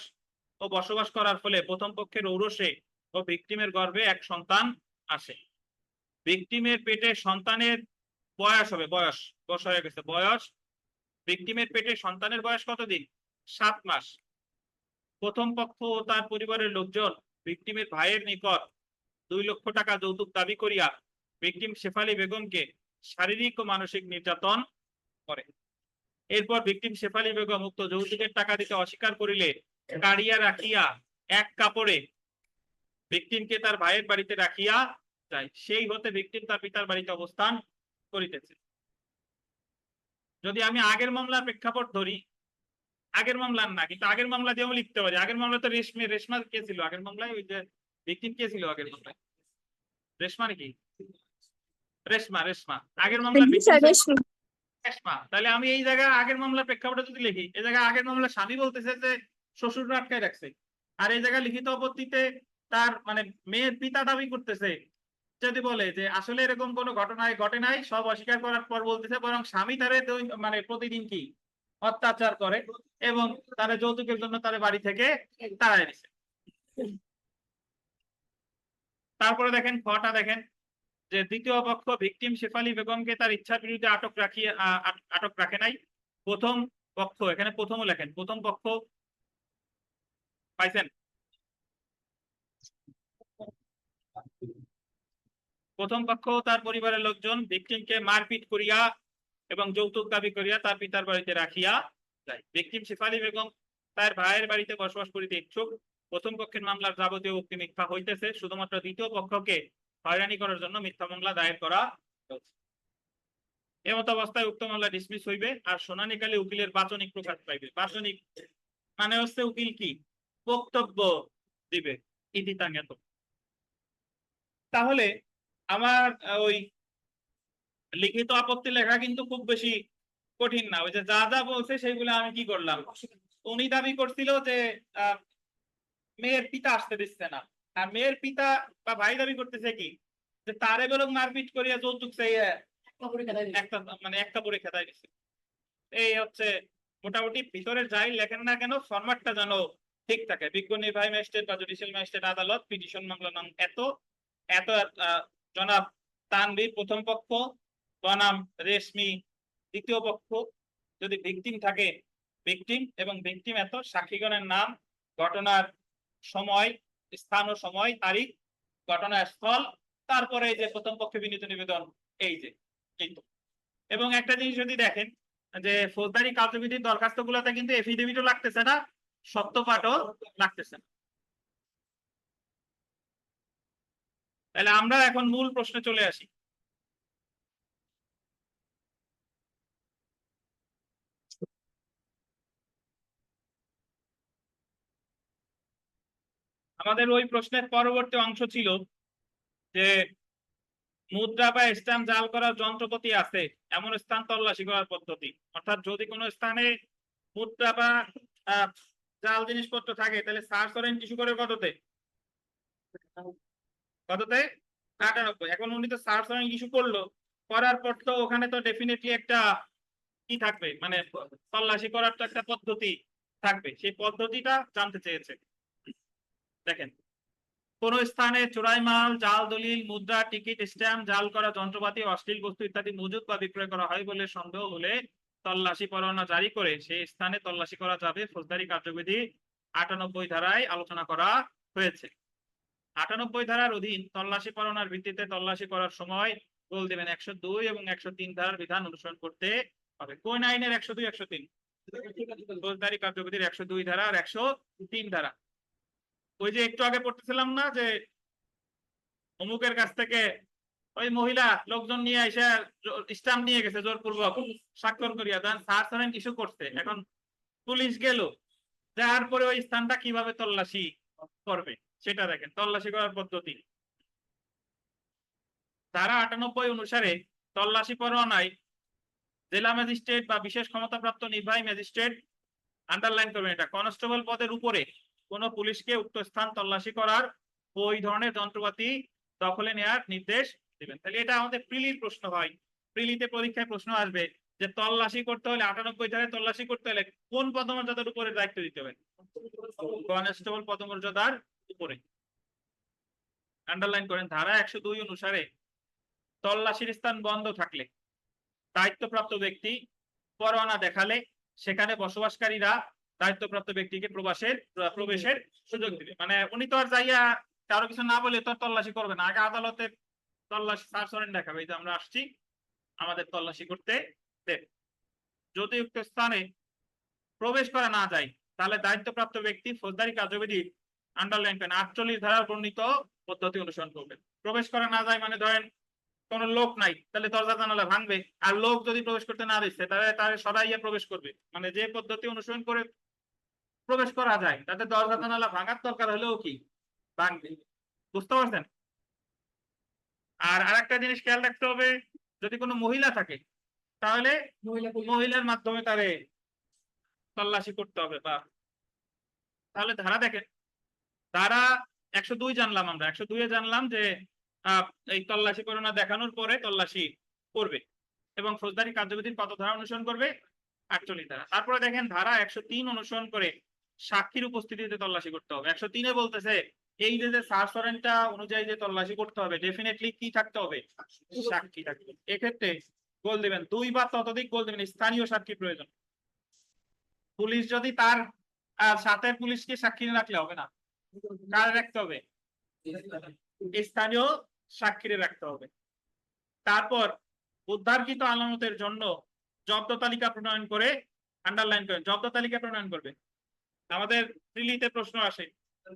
[SPEAKER 1] ও বসবাস করার ফলে প্রথম পক্ষের ঔরসে ও ভিকটিমের গর্ভে এক সন্তান আসে। ভিকটিমের পেটে সন্তানের বয়স হবে, বয়স হয়ে গেছে, বয়স ভিকটিমের পেটে সন্তানের বয়স কতদিন? 7 মাস। প্রথম পক্ষ ও তার পরিবারের লোকজন ভিকটিমের ভাইয়ের নিকট 2 লক্ষ টাকা যৌতুক দাবি করিয়া ভিকটিম শেফালী বেগমকে শারীরিক ও মানসিক নির্যাতন করে। এরপর ভিকটিম শেফালী বেগম উক্ত যৌতুকের টাকা দিতে অস্বীকার করিলে কাড়িয়া রাখিয়া এক কাপড়ে ভিকটিমকে তার ভাইয়ের বাড়িতে রাখিয়া যায়। সেই হতে ভিকটিম তার পিতার বাড়িতে অবস্থান করিতেছে। যদি আমি আগের মামলার প্রেক্ষাপট ধরি, আগের মামলার না, কিন্তু আগের মামলা দিয়েও লিখতে পারি। আগের মামলা তো রেশমা কে ছিল আগের মামলায়? ওই যে ভিকটিম কে ছিল আগের মামলায়? রেশমা নাকি? রেশমা আগের মামলার রেশমা। তাহলে আমি এই জায়গায় আগের মামলার প্রেক্ষাপটে যদি লিখি, এই জায়গায় আগের মামলা স্বামী বলতেছে যে শ্বশুর আটকায় রাখছে, আর এই জায়গায় লিখিত আপত্তিতে তার মানে মেয়ের পিতা দাবি করতেছে, যদি বলে যে আসলে এরকম কোনো ঘটে নাই, সব অস্বীকার করার পর বলতেছে বরং স্বামী তারে মানে প্রতিদিন কি অত্যাচার করে এবং তারা যৌতুকের জন্য তার বাড়ি থেকে তাড়ায় দিছে। তারপরে দেখেন খটা দেখেন যে দ্বিতীয় পক্ষ ভিকটিম শেফালী বেগমকে তার ইচ্ছার বিরুদ্ধে আটক রাখে নাই। প্রথম পক্ষ, এখানে প্রথমও লেখেন, প্রথম পক্ষ পাইছেন? প্রথম পক্ষ তার পরিবারের লোকজন ভিকটিমকে মারপিট করিয়া এবং যৌতুক দাবি করিয়া তার পিতার বাড়িতে রাখিয়া যায়। ভিকটিম শেফালী বেগম তার ভাইয়ের বাড়িতে বসবাস করিতে ইচ্ছুক। প্রথম পক্ষের মামলার যাবতীয় উক্তি মিথ্যা হইতেছে, শুধুমাত্র দ্বিতীয় পক্ষকে হয়রানি করার জন্য মিথ্যা মামলা দায়ের করা হয়েছে। এমত অবস্থায় উক্ত মামলা ডিসমিস হইবে আর শুনানিকালে উকিলের বাচনিক প্রকাশ পাইবে। বাচনিক মানে হচ্ছে উকিল কি বক্তব্য দিবে ইতিতাঙ্গত। তাহলে আমার ওই লিখিত আপত্তি লেখা কিন্তু খুব বেশি কঠিন না। ওই যে যা যা বলছে সেইগুলো আমি কি করলাম, উনি দাবি করছিল যে মেয়ের পিতা আসতে দিচ্ছে না, আর মেয়ের পিতা বা ভাই দাবি করতেছে কি যে তারে বেরোক মারপিট করিয়া যৌতুক চাইয়ে একটা পরে খেতাই দিচ্ছে। এই হচ্ছে মোটামুটি ভিতরে যাই লেখেন না কেন ফরম্যাটটা যেন ঠিক থাকে। বিজ্ঞ নির্বাহী ম্যাজিস্ট্রেট বা জুডিশিয়াল ম্যাজিস্ট্রেট আদালত পিটিশন মামলা নাম এত এত জনাব তানভীর প্রথম পক্ষ, বনাম রেশমি দ্বিতীয় পক্ষ। যদি ভিকটিম থাকে ভিকটিম এবং ভিকটিম এত, সাক্ষীগণের নাম, ঘটনার সময়, স্থান ও সময়, তারিখ, ঘটনাস্থল, তারপরে এই যে প্রথম পক্ষে বিনীত নিবেদন, এই যে কিন্তু। এবং একটা জিনিস যদি দেখেন যে ফৌজদারি কার্যবিধির দরখাস্ত গুলোতে কিন্তু এফিডেভিটও লাগতেছে না, সত্যপাঠও লাগতেছে না। তাহলে আমরা এখন মূল প্রশ্নে চলে আসি। আমাদের ওই প্রশ্নের পরবর্তী অংশ ছিল যে মুদ্রা বা স্ট্যাম্প জাল করার যন্ত্রপাতি আছে এমন স্থান তল্লাশি করার পদ্ধতি। অর্থাৎ যদি কোনো স্থানে মুদ্রা বা জাল জিনিসপত্র থাকে তাহলে সার্চ ওয়ারেন্ট ইস্যু করে কততে? 98। এখন উনি তো সার্চ ওয়ারেন্ট ইস্যু করলো, করার পর তো ওখানে তো ডেফিনেটলি একটা কি থাকবে, মানে তল্লাশি করার তো একটা পদ্ধতি থাকবে, সেই পদ্ধতিটা জানতে চেয়েছে। দেখেন, কোন স্থানে চোরাই মাল, জাল দলিল, মুদ্রা, টিকিট, স্ট্যাম্প, জাল করা যন্ত্রপাতি, অশ্লীল বস্তু ইত্যাদি মজুত বা বিক্রয় করা হয় বলে সন্দেহ হলে তল্লাশি পরোয়ানা জারি করে সেই স্থানে তল্লাশি করা যাবে। ফৌজদারি কার্যবিধি 98 ধারায় আলোচনা করা হয়েছে। 98 ধারার অধীন তল্লাশি পরোয়ানার ভিত্তিতে তল্লাশি করার সময় গোল দেবেন 102 এবং 103 ধারার বিধান অনুসরণ করতে হবে। কোন আইনের 102 103? ফৌজদারি কার্যবিধির 102 ধারা আর 103 ধারা। ওই যে একটু আগে পড়তেছিলাম না যে অমুকের কাছ থেকে ওই মহিলা লোকজন নিয়ে এসে স্ট্যাম্প নিয়ে গেছে জোরপূর্বক স্বাক্ষর করিয়া দেন, সার্চ ওয়ারেন্ট ইস্যু করছে। এখন পুলিশ গেল, যার পরে ওই স্থানটা কিভাবে তল্লাশি করবে সেটা দেখেন, তল্লাশি করার পদ্ধতি। ধারা 98 অনুসারে তল্লাশি পরোয়ানায় জেলা ম্যাজিস্ট্রেট বা বিশেষ ক্ষমতাপ্রাপ্ত নির্বাহী ম্যাজিস্ট্রেট, আন্ডারলাইন করবেন এটা, কনস্টেবল পদের উপরে কোন পুলিশকে উক্ত স্থান তল্লাশি করার ওই ধরনের যন্ত্রপাতি দখলে নেওয়ার নির্দেশ দিবেন। তাহলে এটা আমাদের প্রিলির প্রশ্ন হয়, প্রিলিতে পরীক্ষায় প্রশ্ন আসবে যে তল্লাশি করতে হলে 98 ধারায় তল্লাশি করতে হলে কোন পদমর্যাদার উপরে দায়িত্ব দিতে হবে? কনস্টেবল পদমর্যাদার উপরে। আন্ডারলাইন করেন, ধারা 102 অনুসারে তল্লাশির স্থান বন্ধ থাকলে দায়িত্বপ্রাপ্ত ব্যক্তি পরোয়ানা দেখালে সেখানে বসবাসকারীরা দায়িত্বপ্রাপ্ত ব্যক্তিকে প্রবেশের সুযোগ দিবে। মানে উনি তো আর যাইয়া কারো কিছু না বলে তো তল্লাশি করবে না, আগে আদালতে তল্লাশি সার্চ ওয়ারেন্ট দেখাবে যে আমরা আসছি, আমাদের তল্লাশি করতে দেব। যদি উক্ত স্থানে প্রবেশ করা না যায় তাহলে দায়িত্বপ্রাপ্ত ব্যক্তি ফৌজদারি কার্যবিধি আন্ডারলাইন করেন 48 ধারার বর্ণিত পদ্ধতি অনুসরণ করবে। প্রবেশ করা না যায় মানে ধরেন কোন লোক নাই, তাহলে দরজা জানালা ভাঙবে, আর লোক যদি প্রবেশ করতে না দিচ্ছে তাহলে তার সরাইয়া প্রবেশ করবে। মানে যে পদ্ধতি অনুসরণ করে প্রবেশ করা যায় তাতে দরজা জানালা ভাঙার দরকার হলেও কি ভাঙবে। বুঝতে পারছেন? আর আরেকটা জিনিস খেয়াল রাখতে হবে, যদি কোনো মহিলা থাকে তাহলে মহিলার মাধ্যমে তারে তল্লাশি করতে হবে। বা তাহলে ধারা দেখেন, ধারা 102 জানলাম, আমরা 102 জানলাম যে এই তল্লাশি পরোয়ানা দেখানোর পরে তল্লাশি করবে এবং ফৌজদারি কার্যবিধির কত ধারা অনুসরণ করবে? 48 ধারা। তারপরে দেখেন ধারা 103 অনুসরণ করে সাক্ষীর উপস্থিতিতে তল্লাশি করতে হবে। 103-এ বলতেছে এই যে সার্চ ওয়ারেন্টটা অনুযায়ী যে তল্লাশি করতে হবে, ডেফিনেটলি কি থাকতে হবে? সাক্ষী থাকবে। এক্ষেত্রে গোল দিবেন 2 বা ততোধিক গোল দিবেন, স্থানীয় সাক্ষী প্রয়োজন। পুলিশ যদি তার সাথের পুলিশকে সাক্ষী রাখলে হবে না, কার রাখতে হবে? স্থানীয় সাক্ষীরে রাখতে হবে। তারপর উদ্ধারকৃত আলামতের জন্য জব্দ তালিকা প্রণয়ন করে, আন্ডারলাইন করেন, জব্দ তালিকা প্রণয়ন করবে। আমাদের প্রিলিতে প্রশ্ন আসে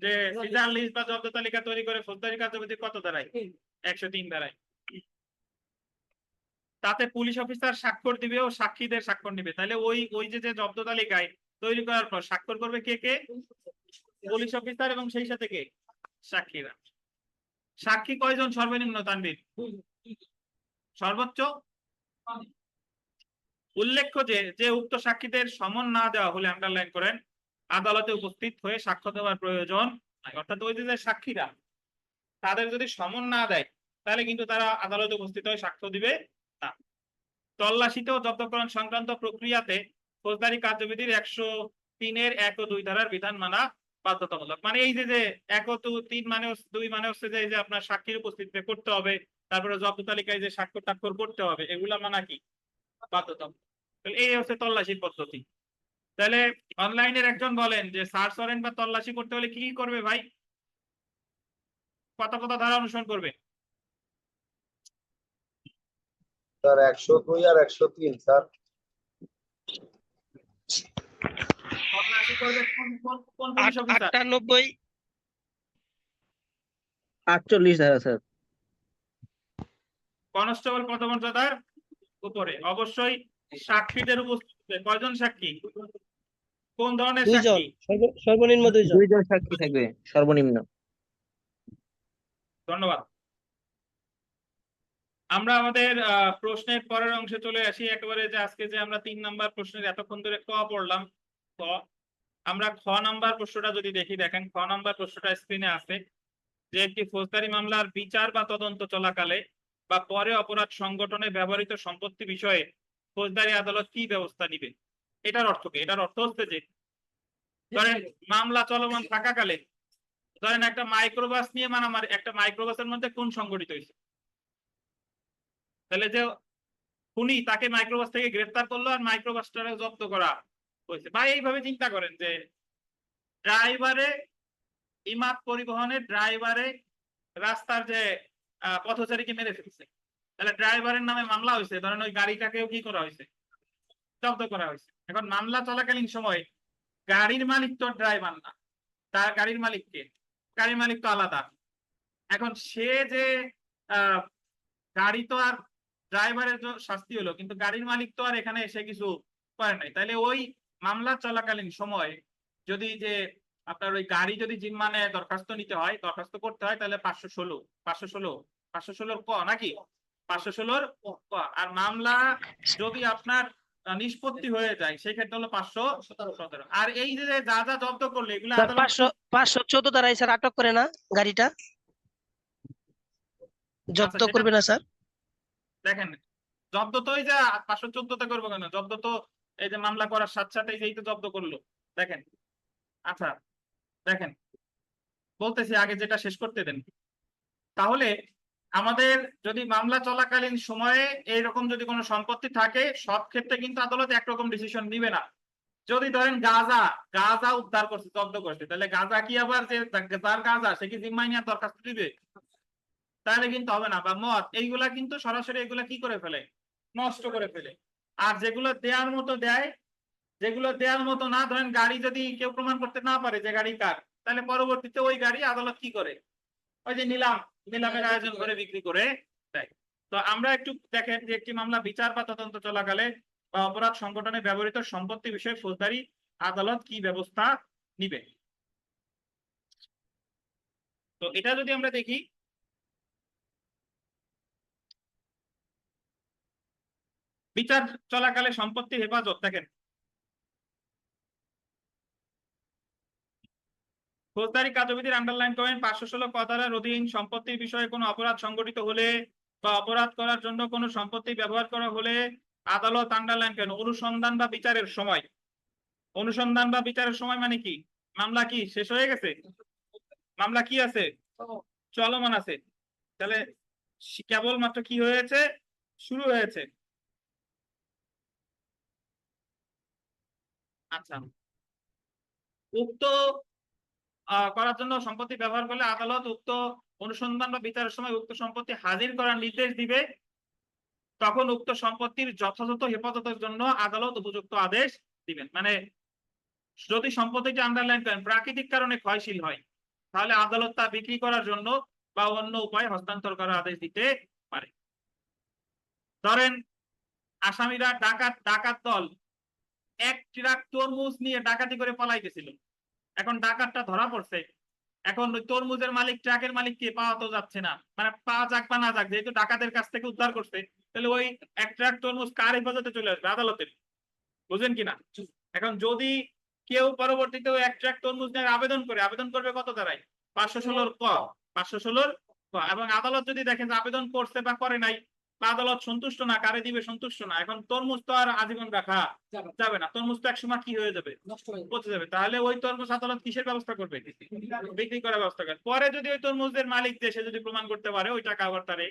[SPEAKER 1] যে সিজার লিস্ট বা জব্দ তালিকা তৈরি করে ফৌজদারি কার্যবিধি কত দাঁড়ায়? 103 দাঁড়ায়। তাতে পুলিশ অফিসার স্বাক্ষর দিবে ও সাক্ষীদের স্বাক্ষর নিবে। তাহলে ওই যে জব্দ তালিকায় তৈরি করার পর স্বাক্ষর করবে কে কে? পুলিশ অফিসার এবং সেই সাথে কে? সাক্ষীরা। সাক্ষী কয়জন সর্বনিম্ন তানভীর? সর্বোচ্চ? উল্লেখ্য যে উক্ত সাক্ষীদের সমন না দেওয়া হলে, আন্ডারলাইন করেন, আদালতে উপস্থিত হয়ে সাক্ষ্য দেওয়ার প্রয়োজন নাই। অর্থাৎ ওই যে সাক্ষীরা, তাদের যদি সমন না দেয় তাহলে কিন্তু তারা আদালতে উপস্থিত হয়ে সাক্ষ্য দিবে না। তল্লাশিতে ও জব্দকরণ সংক্রান্ত প্রক্রিয়াতে ফৌজদারি কার্যবিধির 103-এর 1 ও 2 ধারার বিধান মানা বাধ্যতামূলক। মানে এই যে 1 ও 3 মানে 2 মানে হচ্ছে যে আপনার সাক্ষীর উপস্থিতিতে করতে হবে, তারপরে জব্দ তালিকায় যে স্বাক্ষর করতে হবে, এগুলা মানা কি? বাধ্যতামূলক। এই হচ্ছে তল্লাশির পদ্ধতি। তাহলে অনলাইনের একজন বলেন যে সার্চ ওয়ারেন্ট বা তল্লাশি করতে হলে কি করবে ভাই? কত ধারা অনুসরণ করবে?
[SPEAKER 4] স্যার 102 আর 103 স্যার।
[SPEAKER 1] তল্লাশি করবে কোন পুলিশ অফিসার?
[SPEAKER 7] 98
[SPEAKER 2] 48 ধারা স্যার।
[SPEAKER 1] কনস্টেবল পদমর্যাদার উপরে। অবশ্যই সাক্ষীদের উপস্থিতিতে। কয়জন সাক্ষী? কোন ধরনের
[SPEAKER 7] 2 জন,
[SPEAKER 1] সাক্ষী?
[SPEAKER 7] সর্বনিম্ন 2 জন।
[SPEAKER 2] 2 জন সাক্ষী থাকবে সর্বনিম্ন।
[SPEAKER 1] ধন্যবাদ। আমরা আমাদের প্রশ্নের পরের অংশে চলে আসি। একেবারে যে আজকে যে আমরা 3 নাম্বার প্রশ্নের এতক্ষণ ধরে ক পড়লাম, ক। আমরা খ নাম্বার প্রশ্নটা যদি দেখি, দেখেন খ নাম্বার প্রশ্নটা স্ক্রিনে আছে যে একটি ফৌজদারি মামলার বিচার বা তদন্ত চলাকালে বা পরে অপরাধ সংগঠনে ব্যবহৃত সম্পত্তি বিষয়ে ফৌজদারি আদালত কি ব্যবস্থা নিবে। এটার অর্থ কি? এটার অর্থ হচ্ছে যে ধরেন মামলা চলমান থাকাকালে ধরেন একটা মাইক্রোবাস নিয়ে মারামারি, একটা মাইক্রোবাসের মধ্যে খুন সংঘটিত হয়েছে। তাহলে যে খুনি, তাকে মাইক্রোবাস থেকে গ্রেফতার করলো আর মাইক্রোবাসটারে জব্দ করা হয়েছে। বা এইভাবে চিন্তা করেন যে ড্রাইভারে, ইমাদ পরিবহনের ড্রাইভারে রাস্তার যে পথচারীকে মেরে ফেলছে, তাহলে ড্রাইভারের নামে মামলা হয়েছে, ধরেন ওই গাড়িটাকেও কি করা হয়েছে? জব্দ করা হয়েছে। এখন মামলা চলাকালীন সময় গাড়ির মালিক তো ড্রাইভার না, তার গাড়ির মালিক কে? গাড়ির মালিক তো আলাদা। এখন সে যে গাড়ি তো আর ড্রাইভারের শাস্তি হলো, কিন্তু গাড়ির মালিক তো আর এখানে এসে কিছু করে নাই। তাহলে ওই মামলা চলাকালীন সময় যদি যে আপনার ওই গাড়ি যদি জিম্মানে দরখাস্ত নিতে হয়, দরখাস্ত করতে হয়, তাহলে 516 ক নাকি 516 ক। আর মামলা যদি আপনার নিষ্পত্তি হয়ে যায় সেক্ষেত্রে হলো 517। আর এই যে যা যা জব্দ করলে এগুলো
[SPEAKER 7] স্যার 514 দ্বারাই স্যার আটক করে না গাড়িটা? জব্দ
[SPEAKER 1] সেটা
[SPEAKER 7] করবে না স্যার?
[SPEAKER 1] দেখেন, জব্দ তো এই যে 514তে করবো কেন? জব্দ তো এই যে মামলা করার সাথে সাথে এই তো জব্দ করলো। দেখেন, আচ্ছা দেখেন, বলতেছি আগে যেটা শেষ করতে দেন। তাহলে আমাদের যদি মামলা চলাকালীন সময়ে এইরকম যদি কোনো সম্পত্তি থাকে, সব ক্ষেত্রে কিন্তু আদালত একরকম ডিসিশন নিবে না। যদি ধরেন গাঁজা উদ্ধার করছে, জব্দ করছে, তাহলে গাঁজা কি আবার যে যার গাঁজা সে কি জিম্মায় নিয়ে দরখাস্ত দিবে? তাহলে কিন্তু হবে না। বা মদ, এইগুলা কিন্তু সরাসরি এগুলা কি করে ফেলে? নষ্ট করে ফেলে। আর যেগুলো দেওয়ার মতো দেয়, যেগুলো দেওয়ার মতো না, ধরেন গাড়ি যদি কেউ প্রমাণ করতে না পারে যে গাড়ি কার, তাহলে পরবর্তীতে ওই গাড়ি আদালত কি করে? ওই যে নিলামের আয়োজন করে বিক্রি করে দেয়। তো আমরা একটু দেখেন যে একটি মামলা বিচার বা তদন্ত চলাকালে বা অপরাধ সংগঠনে ব্যবহৃত সম্পত্তি বিষয়ে ফৌজদারি আদালত কি ব্যবস্থা নিবে। তো এটা যদি আমরা দেখি, বিচার চলাকালে সম্পত্তি হেফাজত, দেখেন ফৌজদারি কার্যবিধির আন্ডারলাইন করেন 516 ক ধারার অধীন সম্পত্তির বিষয়ে কোনো অপরাধ সংঘটিত হলে বা অপরাধ করার জন্য কোনো সম্পত্তি ব্যবহার করা হলে আদালত, আন্ডারলাইন করেন, অনুসন্ধান বা বিচারের সময়। অনুসন্ধান বা বিচারের সময় মানে কি? মামলা কি শেষ হয়ে গেছে? মামলা কি আছে? চলমান আছে। তাহলে কেবলমাত্র কি হয়েছে? শুরু হয়েছে। আচ্ছা, উক্ত করার জন্য সম্পত্তি ব্যবহার করলে আদালত উক্ত অনুসন্ধান বা বিচারের সময় উক্ত সম্পত্তি হাজির করার নির্দেশ দিবে। তখন উক্ত সম্পত্তির যথাযথ হেফাজতের জন্য আদালত উপযুক্ত আদেশ দিবেন। মানে যদি সম্পত্তিটি আন্ডারলাইন করেন প্রাকৃতিক কারণে ক্ষয়শীল হয়, তাহলে আদালত তা বিক্রি করার জন্য বা অন্য উপায়ে হস্তান্তর করার আদেশ দিতে পারে। ধরেন আসামিরা ডাকাত দল এক ট্রাক তরমুজ নিয়ে ডাকাতি করে পলাইতেছিল। এখন ডাকাতটা ধরা পড়ছে। এখন ওই তরমুজের মালিক, ট্রাকের মালিককে পাওয়া তো যাচ্ছে না, মানে পাওয়া যাক বা না যাক, যেহেতু ডাকাতের কাছ থেকে উদ্ধার করছে, তাহলে ওই এক ট্রাক তরমুজ কার হেফাজতে চলে আসবে? আদালতের। বুঝেন কিনা? এখন যদি কেউ পরবর্তীতে ওই এক ট্রাক তরমুজ নেওয়ার আবেদন করবে কত ধারায়? 516 ক। 516 ক। এবং আদালত যদি দেখেন যে আবেদন করছে বা করে নাই, বা আদালত সন্তুষ্ট না, কারে দিবে সন্তুষ্ট না, এখন তরমুজ তো আর আজীবন রাখা যাবে না। তরমুজ তো একসময় কি হয়ে যাবে?
[SPEAKER 3] নষ্ট হয়ে যাবে।
[SPEAKER 1] পচে যাবে। তাহলে ওই তরমুজ আদালত কিসের ব্যবস্থা করবে? বিক্রি করার ব্যবস্থা করবে। পরে যদি ওই তরমুজের মালিক দেশে যদি প্রমাণ করতে পারে, ওই টাকা আবার তারে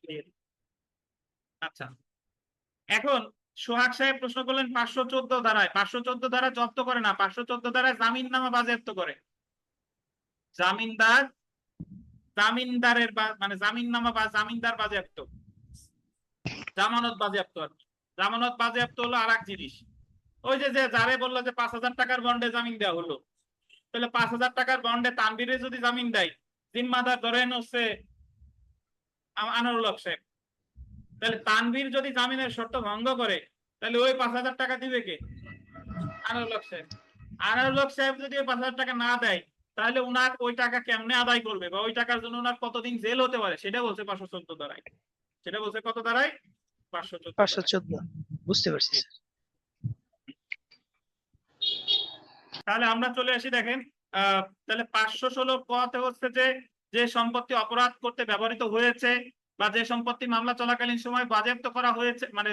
[SPEAKER 1] দিয়ে দিবে। আচ্ছা, এখন সোহাগ সাহেব প্রশ্ন করলেন 514 ধারায়। 514 ধারা জব্দ করে না, 514 ধারায় জামিননামা বাজেয়াপ্ত করে। জামিনদারের মানে জামিননামা বা জামিনদার বাজেয়াপ্ত, জামানত বাজেয়াপ্ত আর কি। জামানত বাজেয়াপ্ত হলো আর এক জিনিস। ওই যে যারে বললো যে 5,000 টাকার বন্ডে জামিন দেওয়া হলো, তাহলে 5,000 টাকার বন্ডে তানভীরে যদি জামিন দেয়, জিম্মাদার ধরেন হচ্ছে আনারুল হক সাহেব, তাহলে তানভীর যদি জামিনের শর্ত ভঙ্গ করে, তাহলে ওই 5,000 টাকা দিবে কে? আনারুল হক সাহেব। আনারুল হক সাহেব যদি ওই 5,000 টাকা না দেয়, তাহলে উনার ওই টাকা কেমনে আদায় করবে, বা ওই টাকার জন্য উনার কতদিন জেল হতে পারে, সেটা বলছে 514 ধারায়। সেটা বলছে কত ধারায়? 514 ধারায়।
[SPEAKER 7] 514, বুঝতে পারছি স্যার।
[SPEAKER 1] তাহলে আমরা চলে আসি, দেখেন তাহলে 516 পথে হচ্ছে যে যে সম্পত্তি অপরাধ করতে ব্যবহৃত হয়েছে, বা যে সম্পত্তি মামলা চলাকালীন সময় বাজেয়াপ্ত করা হয়েছে, মানে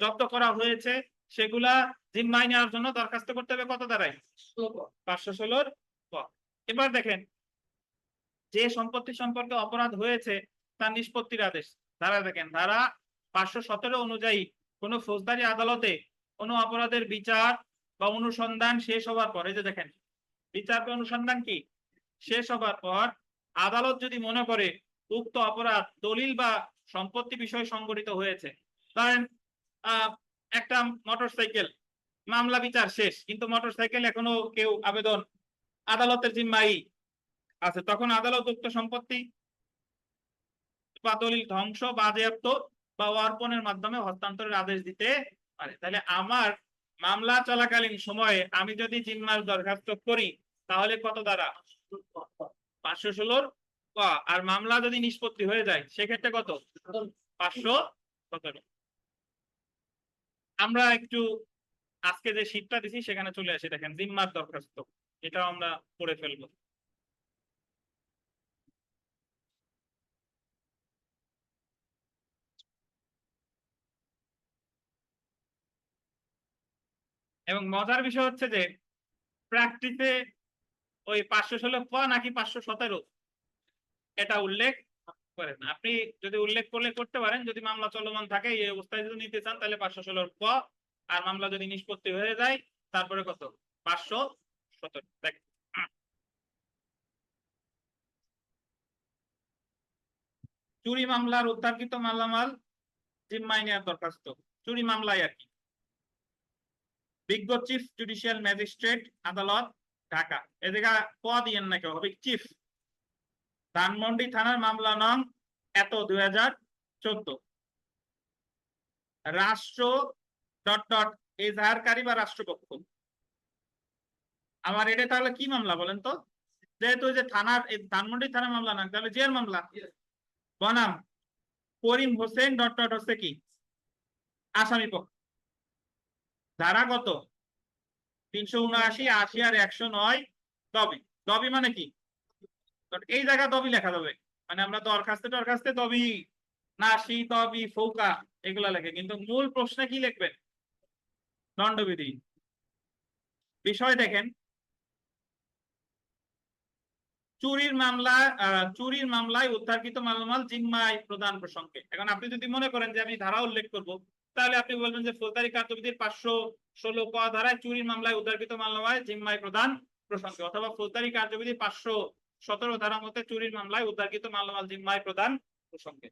[SPEAKER 1] জব্দ করা হয়েছে, সেগুলা জিম্মায় নেওয়ার জন্য দরখাস্ত করতে হবে কত ধারায়? 516 ক। এবার দেখেন যে সম্পত্তি সম্পর্কে অপরাধ হয়েছে তার নিষ্পত্তির আদেশ। ধারা দেখেন, ধারা 517 অনুযায়ী কোন ফৌজদারি আদালতে কোন অপরাধের বিচার বা অনুসন্ধান শেষ হওয়ার পর, এই যে দেখেন বিচার বা অনুসন্ধান কি শেষ হবার পর, আদালত যদি মনে করে উক্ত অপরাধ দলিল বা সম্পত্তি বিষয় সংঘটিত হয়েছে, ধরেন একটা মোটরসাইকেল, মামলা বিচার শেষ, কিন্তু মোটরসাইকেল এখনো কেউ আবেদন আদালতের জিম্মায় আছে, তখন আদালত উক্ত সম্পত্তি বা দলিল ধ্বংস, বাজেয়াপ্ত বা অর্পণের মাধ্যমে হস্তান্তরের আদেশ দিতে পারে। তাহলে আমার মামলা চলাকালীন সময়ে আমি যদি জিম্মার দরখাস্ত করি, তাহলে কত দ্বারা? 516 ক। আর মামলা যদি নিষ্পত্তি হয়ে যায়, সেক্ষেত্রে কত? 517। আমরা একটু আজকে যে শীটটা দিছি সেখানে চলে আসি। দেখেন জিম্মার দরখাস্ত, এটাও আমরা পড়ে ফেলবো। এবং মজার বিষয় হচ্ছে যে প্র্যাকটিসে ওই 516 ক নাকি 517 এটা উল্লেখ করেন। আপনি যদি উল্লেখ করলে করতে পারেন, যদি মামলা চলমান থাকে এই অবস্থায় যদি নিতে চান, তাহলে 516 ক। আর মামলা যদি নিষ্পত্তি হয়ে যায়, তারপরে কত? 517। দেখ, চুরি মামলার উদ্ধারকৃত মালামাল জিম্মায় নেওয়ার দরখাস্ত, চুরি মামলায় আর কি। বিজ্ঞ চিফ জুডিশিয়াল ম্যাজিস্ট্রেট, আদালত, ঢাকা। এ জায়গা ক দিয়েন না, কেউ হবে চিফ। ধানমন্ডি থানার মামলা নং এত 2014। রাষ্ট্র এজাহারকারী বা রাষ্ট্রপক্ষ। আমার এটা তাহলে কি মামলা বলেন তো? যেহেতু যে থানার ধানমন্ডি থানার মামলা না, তাহলে জের মামলা। বনাম করিম হোসেন হচ্ছে কি আসামি পক্ষ। ধারা কত? 379, 80 আর 109 দবি। দবি মানে কি? এই জায়গা দবি লেখা যাবে, মানে আমরা দরখাস্তে দবি, নাসি, দবি, ফৌকা এগুলা লেখে, কিন্তু মূল প্রশ্নে কি লিখবেন? দণ্ডবিধি। বিষয় দেখেন, চুরির মামলায় উদ্ধারকৃত মালামাল জিম্মায় প্রদান প্রসঙ্গে। এখন আপনি যদি মনে করেন যে আমি ধারা উল্লেখ করব, তাহলে আপনি বলবেন যে ফৌজদারি কার্যবিধির 516 ক ধারায় চুরির মামলায় উদ্ধারকৃত মালামাল জিম্মায় প্রদান প্রসঙ্গে, অথবা ফৌজদারি কার্যবিধি 517 ধারা মতে চুরির মামলায় উদ্ধারকৃত মালামাল জিম্মায় প্রদান প্রসঙ্গে।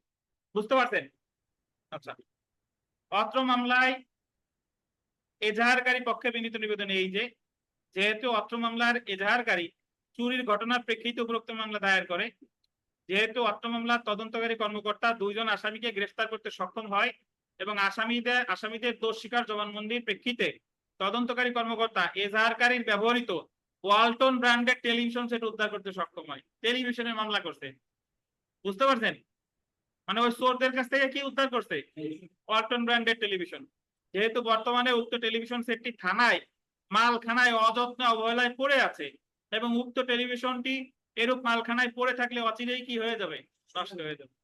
[SPEAKER 1] বুঝতে পারছেন? আচ্ছা, অত্র মামলায় এজাহারকারী পক্ষে বিনীত নিবেদন এই যে, যেহেতু অত্র মামলার এজাহারকারী চুরির ঘটনার প্রেক্ষিতে উপরোক্ত মামলা দায়ের করে, যেহেতু অত্র মামলার তদন্তকারী কর্মকর্তা 2 জন আসামিকে গ্রেফতার করতে সক্ষম হয় এবং আসামিদের দোষ স্বীকার জবানবন্দির প্রেক্ষিতে তদন্তকারী কর্মকর্তা এজাহারকারীর ব্যবহৃত ওয়ালটন ব্র্যান্ডের টেলিভিশন সেট উদ্ধার করতে সক্ষম হয়। টেলিভিশনের মামলা করছে, বুঝতে পারছেন? মানে ওই চোরদের কাছ থেকে কি উদ্ধার করছে? ওয়ালটন ব্র্যান্ডের টেলিভিশন। যেহেতু বর্তমানে উক্ত টেলিভিশন সেটটি মালখানায় অযত্নে অবহেলায় পড়ে আছে এবং উক্ত টেলিভিশনটি এরূপ মালখানায় পড়ে থাকলে অচিরেই কি হয়ে যাবে? নষ্ট হয়ে যাবে।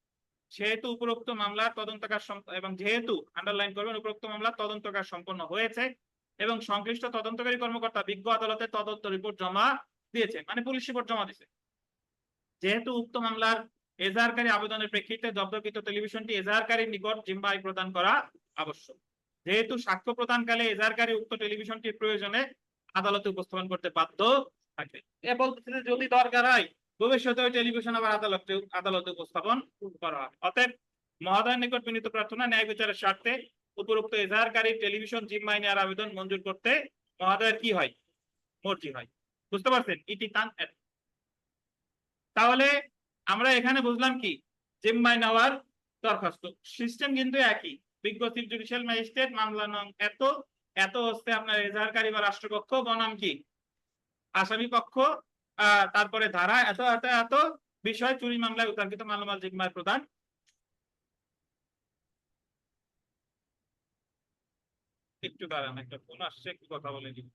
[SPEAKER 1] সেহেতু উপরোক্ত মামলার তদন্তকাজ এবং যেহেতু আন্ডারলাইন করবেন, উপরোক্ত মামলার তদন্তকাজ সম্পন্ন হয়েছে এবং সংশ্লিষ্ট তদন্তকারী কর্মকর্তা বিজ্ঞ আদালতে তদন্ত রিপোর্ট জমা দিয়েছে, মানে পুলিশ রিপোর্ট জমা দিয়েছে। যেহেতু উক্ত মামলার এজাহারকারী আবেদনের প্রেক্ষিতে জব্দকৃত টেলিভিশনটি এজাহারকারীর নিকট জিম্মায় প্রদান করা আবশ্যক। যেহেতু সাক্ষ্য প্রদানকালে এজাহারকারী উক্ত টেলিভিশনটি প্রয়োজনে আদালতে উপস্থাপন করতে বাধ্য থাকে। এ বলতেছে যে যদি দরকার হয় ভবিষ্যতে ওই টেলিভিশন আবার আদালতে উপস্থাপন করা হয়। অতএব মহোদয়ের নিকট বিনীত প্রার্থনা, ন্যায় বিচারের স্বার্থে উপরোক্ত এজাহারকারী টেলিভিশন জিম্মায় নেওয়ার আবেদন মঞ্জুর করতে মহোদয়ের কি হয়? মর্জি হয়। বুঝতে পারছেন? ইতি তান। তাহলে আমরা এখানে বুঝলাম কি, জিম্মায় নেওয়ার দরখাস্ত সিস্টেম কিন্তু একই। বিজ্ঞ চিফ জুডিশিয়াল ম্যাজিস্ট্রেট, মামলা নং এত এত হচ্ছে আপনার এজাহারকারী বা রাষ্ট্রপক্ষ, বনাম কি আসামি পক্ষ, তারপরে ধারা এত এত এত বিষয় চুরি মামলায় উদ্ধারকৃত মালামাল জিম্মায় প্রদান। একটু দাঁড়ান, একটা ফোন আসছে, একটু কথা বলে নিই।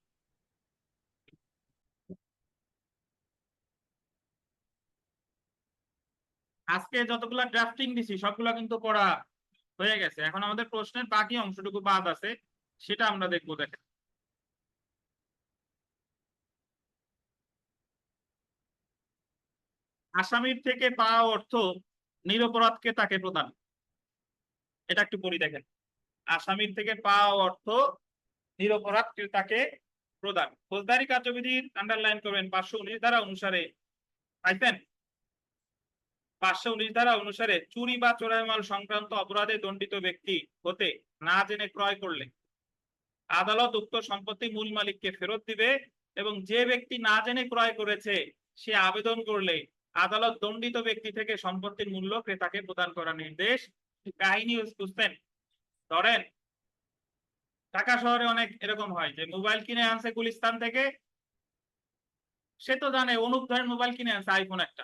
[SPEAKER 1] আজকে যতগুলা ড্রাফটিং দিছি সবগুলা কিন্তু পড়া হয়ে গেছে। এখন আমাদের প্রশ্নের বাকি অংশটুকু বাদ আছে, সেটা আমরা দেখবো। দেখেন, আসামির থেকে পাওয়া অর্থ নিরপরাধকে তাকে প্রদান। এটা একটু পড়ি, দেখেন। আসামির থেকে পাওয়া অর্থ নিরপরাধকে তাকে প্রদান। ফৌজদারি কার্যবিধির আন্ডারলাইন করবেন 519 ধারা অনুসারে, পাইছেন? 519 ধারা অনুসারে চুরি বা চোরাই মাল সংক্রান্ত অপরাধে দণ্ডিত ব্যক্তি হতে না জেনে ক্রয় করলে আদালত উক্ত সম্পত্তি মূল মালিককে ফেরত দিবে এবং যে ব্যক্তি না জেনে ক্রয় করেছে সে আবেদন করলে আদালত দণ্ডিত ব্যক্তি থেকে সম্পত্তির মূল্য ক্রেতাকে প্রদান করার নির্দেশ। কাহিনী বুঝতেন? ধরেন ঢাকা শহরে অনেক এরকম হয় যে মোবাইল কিনে আনছে গুলিস্তান থেকে, সে তো জানে অনুপ ধরেন মোবাইল কিনে আনছে আইফোন একটা।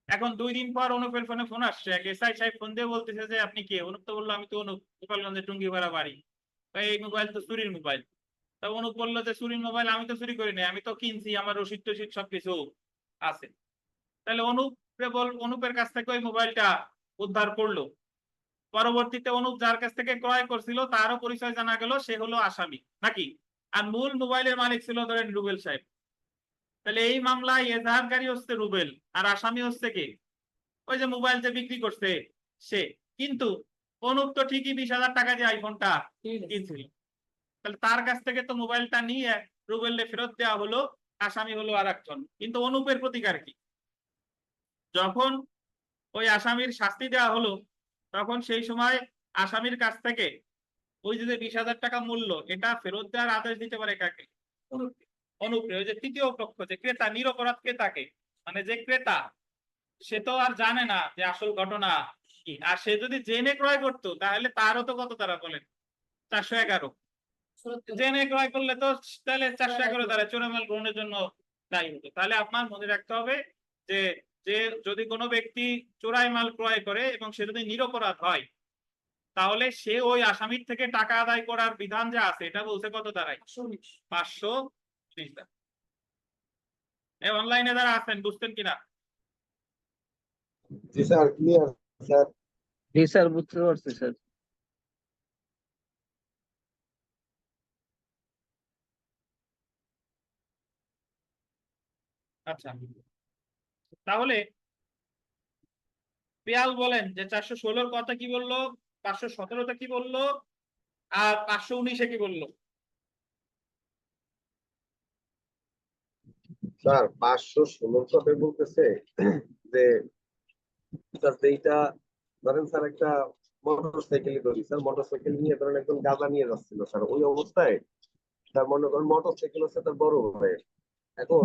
[SPEAKER 1] এখন 2 দিন পর অনুপের ফোনে ফোন আসছে, এক এসআই সাহেব ফোন দিয়ে বলতেছে যে আপনি কে? অনুপ তো বললো আমি তো অনুপ, গোপালগঞ্জের টুঙ্গিপাড়া বাড়ি। এই মোবাইল তো চুরির মোবাইল। তা অনুপ বললো যে চুরির মোবাইল আমি তো চুরি করি নাই, আমি তো কিনছি, আমার রসিদ টসিদ সবকিছু আছে। তাহলে অনুপের কাছ থেকে ওই মোবাইলটা উদ্ধার করলো। পরবর্তীতে অনুপ যার কাছ থেকে ক্রয় করছিল তারও পরিচয় জানা গেল, সে হলো আসামি নাকি? আর মূল মোবাইলের মালিক ছিল ধরেন রুবেল সাহেব। তাহলে এই মামলায় এজাহারকারী হচ্ছে রুবেল আর আসামি হচ্ছে কে? ওই যে মোবাইল যে বিক্রি করছে সে। কিন্তু অনুপ তো ঠিকই 20,000 টাকা দিয়ে আইফোনটা কিনছিল। তাহলে তার কাছ থেকে তো মোবাইলটা নিয়ে রুবেলকে ফেরত দেওয়া হলো, আসামি হলো আর একজন। কিন্তু অনুপের প্রতিকার কি? যখন ওই আসামির শাস্তি দেওয়া হলো তখন সেই সময় আসামির কাছ থেকে ওই যে 20,000 টাকা মূল্য, এটা ফেরত দেওয়ার আদেশ দিতে পারে কাকে? অনুপে। ওই যে তৃতীয় পক্ষ, যে ক্রেতা, নিরপরাধ ক্রেতাকে, মানে যে ক্রেতা, সে তো আর জানে না যে আসল ঘটনা কি। আর সে যদি জেনে ক্রয় করতো তাহলে তারও তো কত তারা বলেন 411। জেনে ক্রয় করলে তো তাহলে 411 দ্বারা চোরামাল গ্রহণের জন্য দায়ী হতো। তাহলে আপনার মনে রাখতে হবে যে যে যদি কোনো ব্যক্তি চোরাই মাল ক্রয় করে এবং সে যদি নিরপরাধ হয় তাহলে সে ওই আসামির থেকে টাকা আদায় করার বিধান যা আছে এটা বলছে কত দাঁড়ায়? 519 দ্বারা। অনলাইনে যারা আছেন বুঝতেন কিনা?
[SPEAKER 4] জি স্যার, ক্লিয়ার স্যার।
[SPEAKER 7] জি স্যার, বুঝতে পারছি স্যার।
[SPEAKER 1] আচ্ছা, তাহলে পেয়াল বলেন যে 416 কথা কি বললো, 517টা কি বললো, আর 519 কি বললো?
[SPEAKER 4] স্যার 516 কথা বলতেছে যে স্যার এইটা ধরেন স্যার একটা মোটর সাইকেলই ধরি স্যার, মোটর সাইকেল নিয়ে ধরেন একজন গাঁজা নিয়ে যাচ্ছিল স্যার, ওই অবস্থায় তার মনে করেন মোটর সাইকেল হচ্ছে তার বড় ভাই, এখন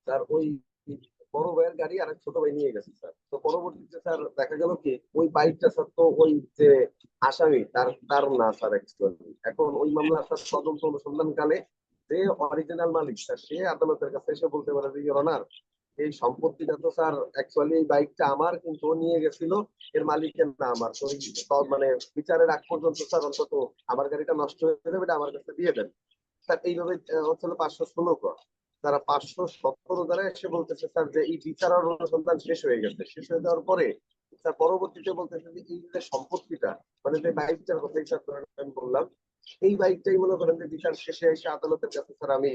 [SPEAKER 4] স্যার ওই বড় ভাইয়ের গাড়ি আর এক ছোট ভাই নিয়ে গেছে স্যার। তো পরবর্তীতে স্যার দেখা গেল কি ওই বাইকটা স্যার তো ওই যে আসামি তার তার না স্যার অ্যাকচুয়ালি, এখন ওই মামলার স্যার তদন্ত অনুসন্ধানকালে যে অরিজিনাল মালিক স্যার সে আদালতের কাছে এসে বলতে পারে যে ইওর অনার এই সম্পত্তিটা তো স্যার অ্যাকচুয়ালি এই বাইকটা আমার, কিন্তু ও নিয়ে গেছিল, এর মালিকের না আমার। তো মানে বিচারের আগ পর্যন্ত স্যার অন্তত আমার গাড়িটা নষ্ট হয়ে যাবে, এটা আমার কাছে দিয়ে দেন স্যার। এইভাবে হচ্ছিল 516 তারা 517 দ্বারা এসে বলতেছে স্যার যে এই বিচারের অনুসন্ধান শেষ হয়ে গেছে, শেষ হয়ে যাওয়ার পরে স্যার পরবর্তীতে বলতেছে যে এই যে সম্পত্তিটা মানে যে বাইকটার কথা স্যার আমি বললাম, এই বাইকটাই মনে করেন যে বিচার শেষে এসে আদালতের কাছে স্যার আমি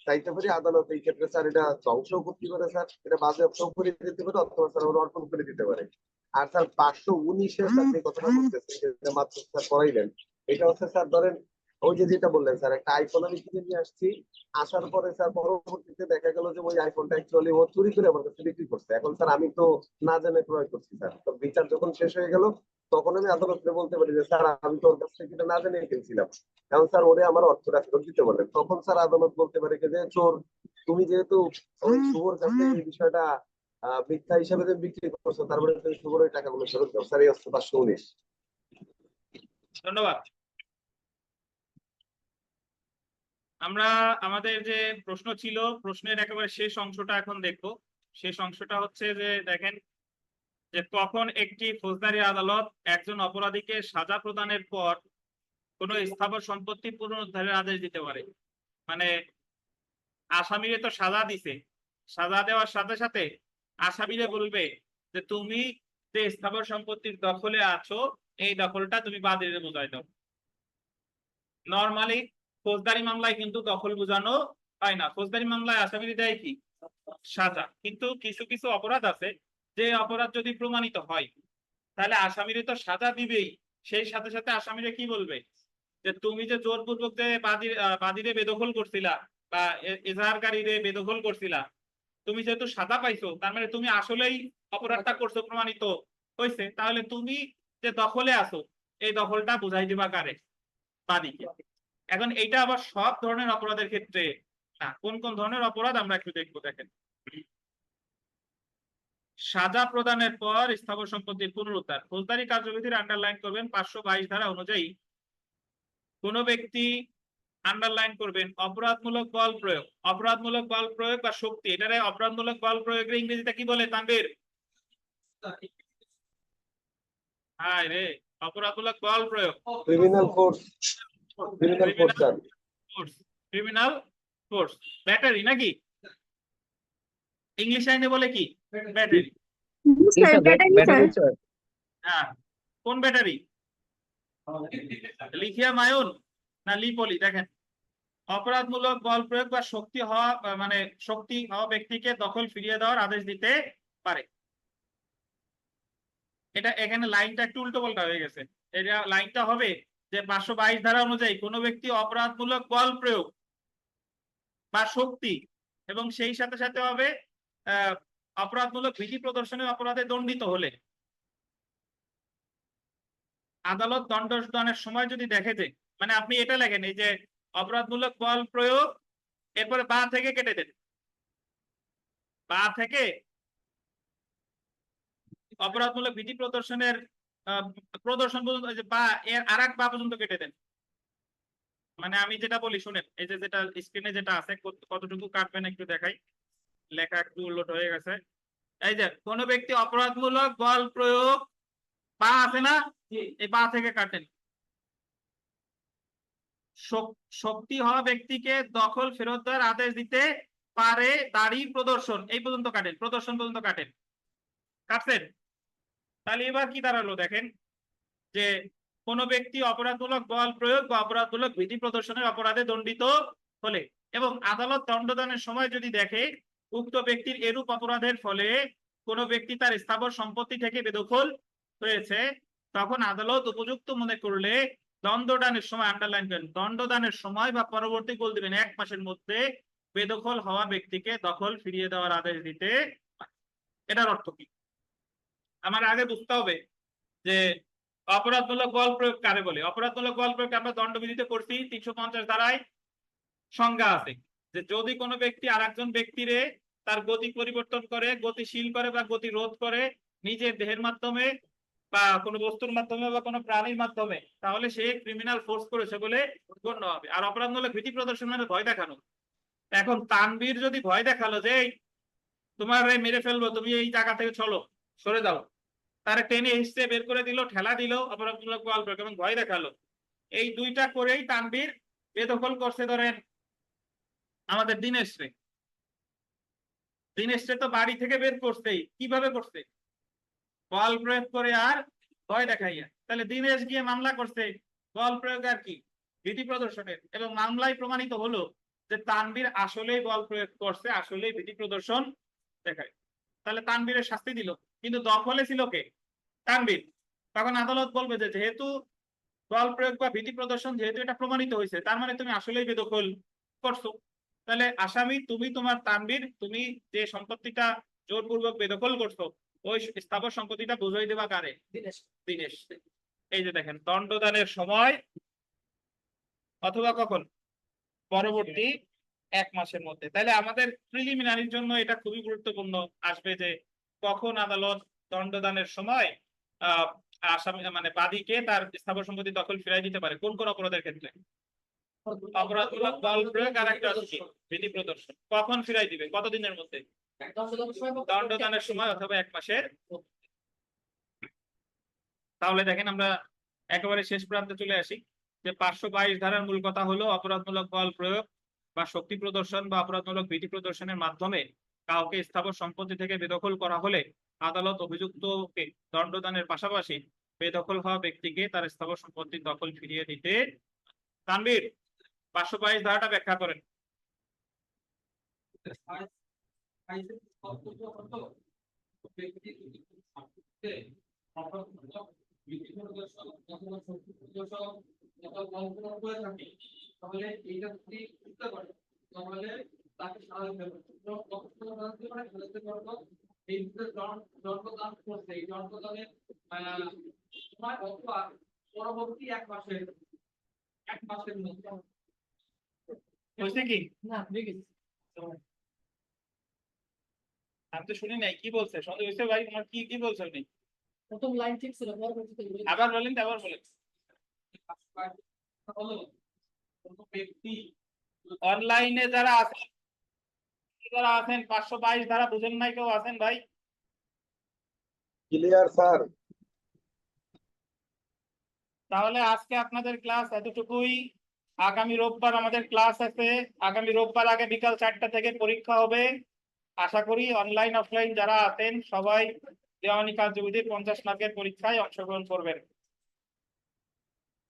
[SPEAKER 4] চাইতে পারি, আদালত এই ক্ষেত্রে স্যার এটা ধ্বংসও করতে পারে স্যার, এটা বাজেয়াপ্তও করে দিতে পারে, অথবা স্যার ওরা অর্পণ করে দিতে পারে। আর স্যার 519 স্যার যে কথাটা বলতেছে যেটা মাত্র স্যার করাইলেন, এটা হচ্ছে স্যার ধরেন ওই যে যেটা বললেন স্যার একটা আইফোন আমি কিনে নিয়ে আসছি, আসার পরে স্যার পরবর্তীতে দেখা গেল যে ওই আইফোনটা অ্যাকচুয়ালি ও চুরি করে আমার কাছে বিক্রি করছে, এখন স্যার আমি তো না জেনে ক্রয় করছি স্যার। তো বিচার যখন শেষ হয়ে গেল তখন আমি আদালতে বলতে পারি যে স্যার আমি তো ওর কাছ থেকে এটা না জেনে কিনছিলাম, কারণ স্যার ওরে আমার অর্থটা ফেরত দিতে বলেন। তখন স্যার আদালত বলতে পারে যে চোর, তুমি যেহেতু ওই শুভর কাছে এই বিষয়টা মিথ্যা হিসাবে যে বিক্রি করছো, তারপরে তুমি শুভর ওই টাকাগুলো ফেরত দাও স্যার। এই হচ্ছে 519।
[SPEAKER 1] ধন্যবাদ। আমরা আমাদের যে প্রশ্ন ছিল, প্রশ্নের একেবারে শেষ অংশটা এখন দেখবো। শেষ অংশটা হচ্ছে যে দেখেন যে কখন একটি ফৌজদারি আদালত একজন অপরাধীকে সাজা প্রদানের পর কোনো স্থাবর সম্পত্তি পুনরুদ্ধারের আদেশ দিতে পারে। মানে আসামিরে তো সাজা দিছে, সাজা দেওয়ার সাথে সাথে আসামিরে বলবে যে তুমি যে স্থাবর সম্পত্তির দখলে আছো এই দখলটা তুমি বাদীরে বোঝাই দাও। নরমালি ফৌজদারি মামলায় কিন্তু দখল বোঝানো হয় না, ফৌজদারি মামলায় আসামিরে দেয় কি সাজা। কিন্তু কিছু কিছু অপরাধ আছে যে অপরাধ যদি প্রমাণিত হয় তাহলে আসামিরে তো সাজা দিবেই, সেই সাথে সাথে আসামিরে কি বলবে যে তুমি যে জোরপূর্বক যে বাদীরে বেদখল করছিলা বা এজাহারকারীরে বেদখল করছিলা, তুমি যেহেতু সাজা পাইছো তার মানে তুমি আসলেই অপরাধটা করছো, প্রমাণিত হয়েছে, তাহলে তুমি যে দখলে আছো এই দখলটা বুঝাই দিবা কারে, বাদীকে। এখন এইটা আবার সব ধরনের অপরাধের ক্ষেত্রে না, কোন কোন ধরনের অপরাধ আমরা একটু দেখবো। দেখেন, সাজা প্রদানের পর স্থাবর সম্পত্তির পুনরুদ্ধার ফৌজদারি কার্যবিধির আন্ডারলাইন করবেন 522 ধারা অনুযায়ী কোন ব্যক্তি আন্ডারলাইন করবেন অপরাধমূলক বল প্রয়োগ, অপরাধমূলক বল প্রয়োগ বা শক্তি, এটারে অপরাধমূলক বল প্রয়োগের ইংরেজিতে কি বলে তানভীর? হায় রে, অপরাধমূলক বল প্রয়োগ,
[SPEAKER 4] criminal force, criminal force sir.
[SPEAKER 1] Criminal force, battery নাকি ইংলিশ আইনে বলে কি battery.
[SPEAKER 5] Sir battery sir
[SPEAKER 7] battery sir.
[SPEAKER 1] হ্যাঁ, কোন ব্যাটারি? লিথিয়াম আয়ন না লিপলি? দেখেন, অপরাধমূলক বল প্রয়োগ বা শক্তি হওয়া মানে শক্তি হওয়া ব্যক্তিকে দখল ফিরিয়ে দেওয়ার আদেশ দিতে পারে। এটা এখানে লাইনটা একটু উল্টো পাল্টা হয়ে গেছে, এটা লাইনটা হবে যে 522 ধারা অনুযায়ী কোনো ব্যক্তি অপরাধমূলক বল প্রয়োগ বা শক্তি এবং সেই সাথে সাথে হবে অপরাধমূলক বিধি প্রদর্শনের অপরাধে দণ্ডিত হলে আদালত দণ্ডদানের সময় যদি দেখে যে, মানে আপনি এটা লেখেন এই যে অপরাধমূলক বল প্রয়োগ, এরপরে বা থেকে কেটে দেন, বা থেকে অপরাধমূলক বিধি প্রদর্শনের প্রদর্শন পর্যন্ত, বা এর আরেক বা পর্যন্ত কেটে দেন। মানে আমি যেটা বলি শুনেন, এই যে যেটা স্ক্রিনে যেটা আছে কতটুকু কাটবেন একটু দেখাই, লেখা একটু উল্লট হয়ে গেছে। এই যে কোন ব্যক্তি অপরাধমূলক বল প্রয়োগ বা আছে না, এই বা থেকে কাটেন। শক্তি হওয়া ব্যক্তিকে দখল ফেরত দেওয়ার আদেশ দিতে পারে দাড়ি প্রদর্শন এই পর্যন্ত কাটেন, প্রদর্শন পর্যন্ত কাটেন, কাটছেন? তাহলে এবার কি দাঁড়ালো দেখেন যে কোন ব্যক্তি অপরাধমূলক বল প্রয়োগ বা অপরাধমূলক বিধি প্রদর্শনের অপরাধে দণ্ডিত হলে এবং আদালত দণ্ডদানের সময় যদি দেখে উক্ত ব্যক্তির এরূপ অপরাধের ফলে কোনো ব্যক্তি তার স্থাবর সম্পত্তি থেকে বেদখল হয়েছে, তখন আদালত উপযুক্ত মনে করলে দণ্ডদানের সময়, আন্ডারলাইন করেন, দণ্ডদানের সময় বা পরবর্তী গোল দিবেন 1 মাসের মধ্যে বেদখল হওয়া ব্যক্তিকে দখল ফিরিয়ে দেওয়ার আদেশ দিতে পারে। এটার অর্থ কি আমার আগে বুঝতে হবে যে অপরাধমূলক বল প্রয়োগ কারে বলে। অপরাধমূলক বল প্রয়োগ আমরা দণ্ডবিধিতে করছি 350 ধারায় সংজ্ঞা আছে যে যদি কোনো ব্যক্তি আরেকজন ব্যক্তিরে তার গতি পরিবর্তন করে, গতিশীল করে বা গতি রোধ করে নিজের দেহের মাধ্যমে বা কোনো বস্তুর মাধ্যমে বা কোনো প্রাণীর মাধ্যমে, তাহলে সে ক্রিমিনাল ফোর্স করেছে বলে গণ্য হবে। আর অপরাধমূলক ভীতি প্রদর্শন মানে ভয় দেখানো। এখন তানবীর যদি ভয় দেখালো যে তোমার মেরে ফেলবো, তুমি এই জায়গা থেকে চলো, সরে যাও, তারা টেনে হিসেবে বের করে দিল, ঠেলা দিল, অপরাধমূলক বল প্রয়োগ এবং ভয় দেখালো, এই দুইটা করেই তানবীর বেদখল করছে। ধরেন আমাদের দিনেশরে তো বাড়ি থেকে বের করছেই, কিভাবে করছে? বল প্রয়োগ করে আর ভয় দেখাইয়া। তাহলে দিনেশ গিয়ে মামলা করছে বল প্রয়োগ আর কি ভীতি প্রদর্শনের, এবং মামলায় প্রমাণিত হলো যে তানবীর আসলেই বল প্রয়োগ করছে, আসলেই ভীতি প্রদর্শন দেখায়। তাহলে তানবীরের শাস্তি দিল, কিন্তু দখলে ছিল কে? তানবীর। তখন আদালত বলবে যে যেহেতু বল প্রয়োগ বা ভীতি প্রদর্শন যেহেতু এটা প্রমাণিত হয়েছে, তার মানে তুমি আসলেই বেদখল করছো। তাহলে আসামি তুমি, তোমার তানবীর, তুমি যে সম্পত্তিটা জোরপূর্বক বেদখল করছো ওই স্থাবর সম্পত্তিটা বুঝাই দেবা কারে? দিনেশ। এই যে দেখেন, দণ্ডদানের সময় অথবা কখন? পরবর্তী 1 মাসের মধ্যে। তাহলে আমাদের প্রিলিমিনারির জন্য এটা খুবই গুরুত্বপূর্ণ আসবে যে কখন আদালত দণ্ডদানের সময় আসামি মানে বাদীকে তার স্থাবর সম্পত্তি দখল ফিরাই দিতে পারে, কোন কোন অপরাধের ক্ষেত্রে? অপরাধমূলক বল প্রয়োগ আর একটা হচ্ছে ভীতি প্রদর্শন। কখন ফিরাই দিবে? কতদিনের মধ্যে? দণ্ডদানের সময় অথবা 1 মাসের। তাহলে দেখেন আমরা একেবারে শেষ প্রান্তে চলে আসি যে 522 ধারার মূল কথা হলো অপরাধমূলক বল প্রয়োগ বা শক্তি প্রদর্শন বা অপরাধমূলক ভীতি প্রদর্শনের মাধ্যমে কাউকে স্থাবর সম্পত্তি থেকে বেদখল করা হলে আদালত অভিযুক্তকে দণ্ডদানের পাশাপাশি বেদখল হওয়া ব্যক্তিকে তার স্থাবর সম্পত্তির দখল ফিরিয়ে দিতে। তানবীর 522 ধারাটা ব্যাখ্যা করেন।
[SPEAKER 6] তাহলে এইটা যদি বুঝতে পারে তাহলে তাকে এই দণ্ডদান করছে, এই দণ্ডদানের সময় অথবা পরবর্তী 1 মাসের মধ্যে।
[SPEAKER 1] বুঝছে কি?
[SPEAKER 3] না ঠিক আছে।
[SPEAKER 1] আমি তো শুনি নাই কি বলছে সন্দেহ হয়েছে ভাই, তোমার কি কি বলছো আপনি?
[SPEAKER 3] প্রথম লাইন ঠিক ছিল, পরবর্তীতে
[SPEAKER 1] আবার বলেন, আবার বলেন।
[SPEAKER 6] হলো কোনো ব্যক্তি
[SPEAKER 1] অনলাইনে যারা আছেন 522 ধারা বুঝেন নাই কেউ আছেন ভাই?
[SPEAKER 4] Clear sir?
[SPEAKER 1] তাহলে আজকে আপনাদের ক্লাস এতটুকুই। আগামী রোববার আমাদের ক্লাস আছে, আগামী রোববার আগে বিকাল 4টা থেকে পরীক্ষা হবে। আশা করি অনলাইন অফলাইন যারা আছেন সবাই দেওয়ানি কার্যবিধির 50 মার্কের পরীক্ষায় অংশগ্রহণ করবেন।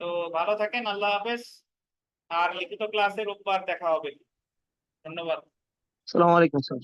[SPEAKER 1] তো ভালো থাকেন, আল্লাহ হাফেজ। আর লিখিত ক্লাসে রোববার দেখা হবে। ধন্যবাদ।
[SPEAKER 7] আসসালামু আলাইকুম স্যার।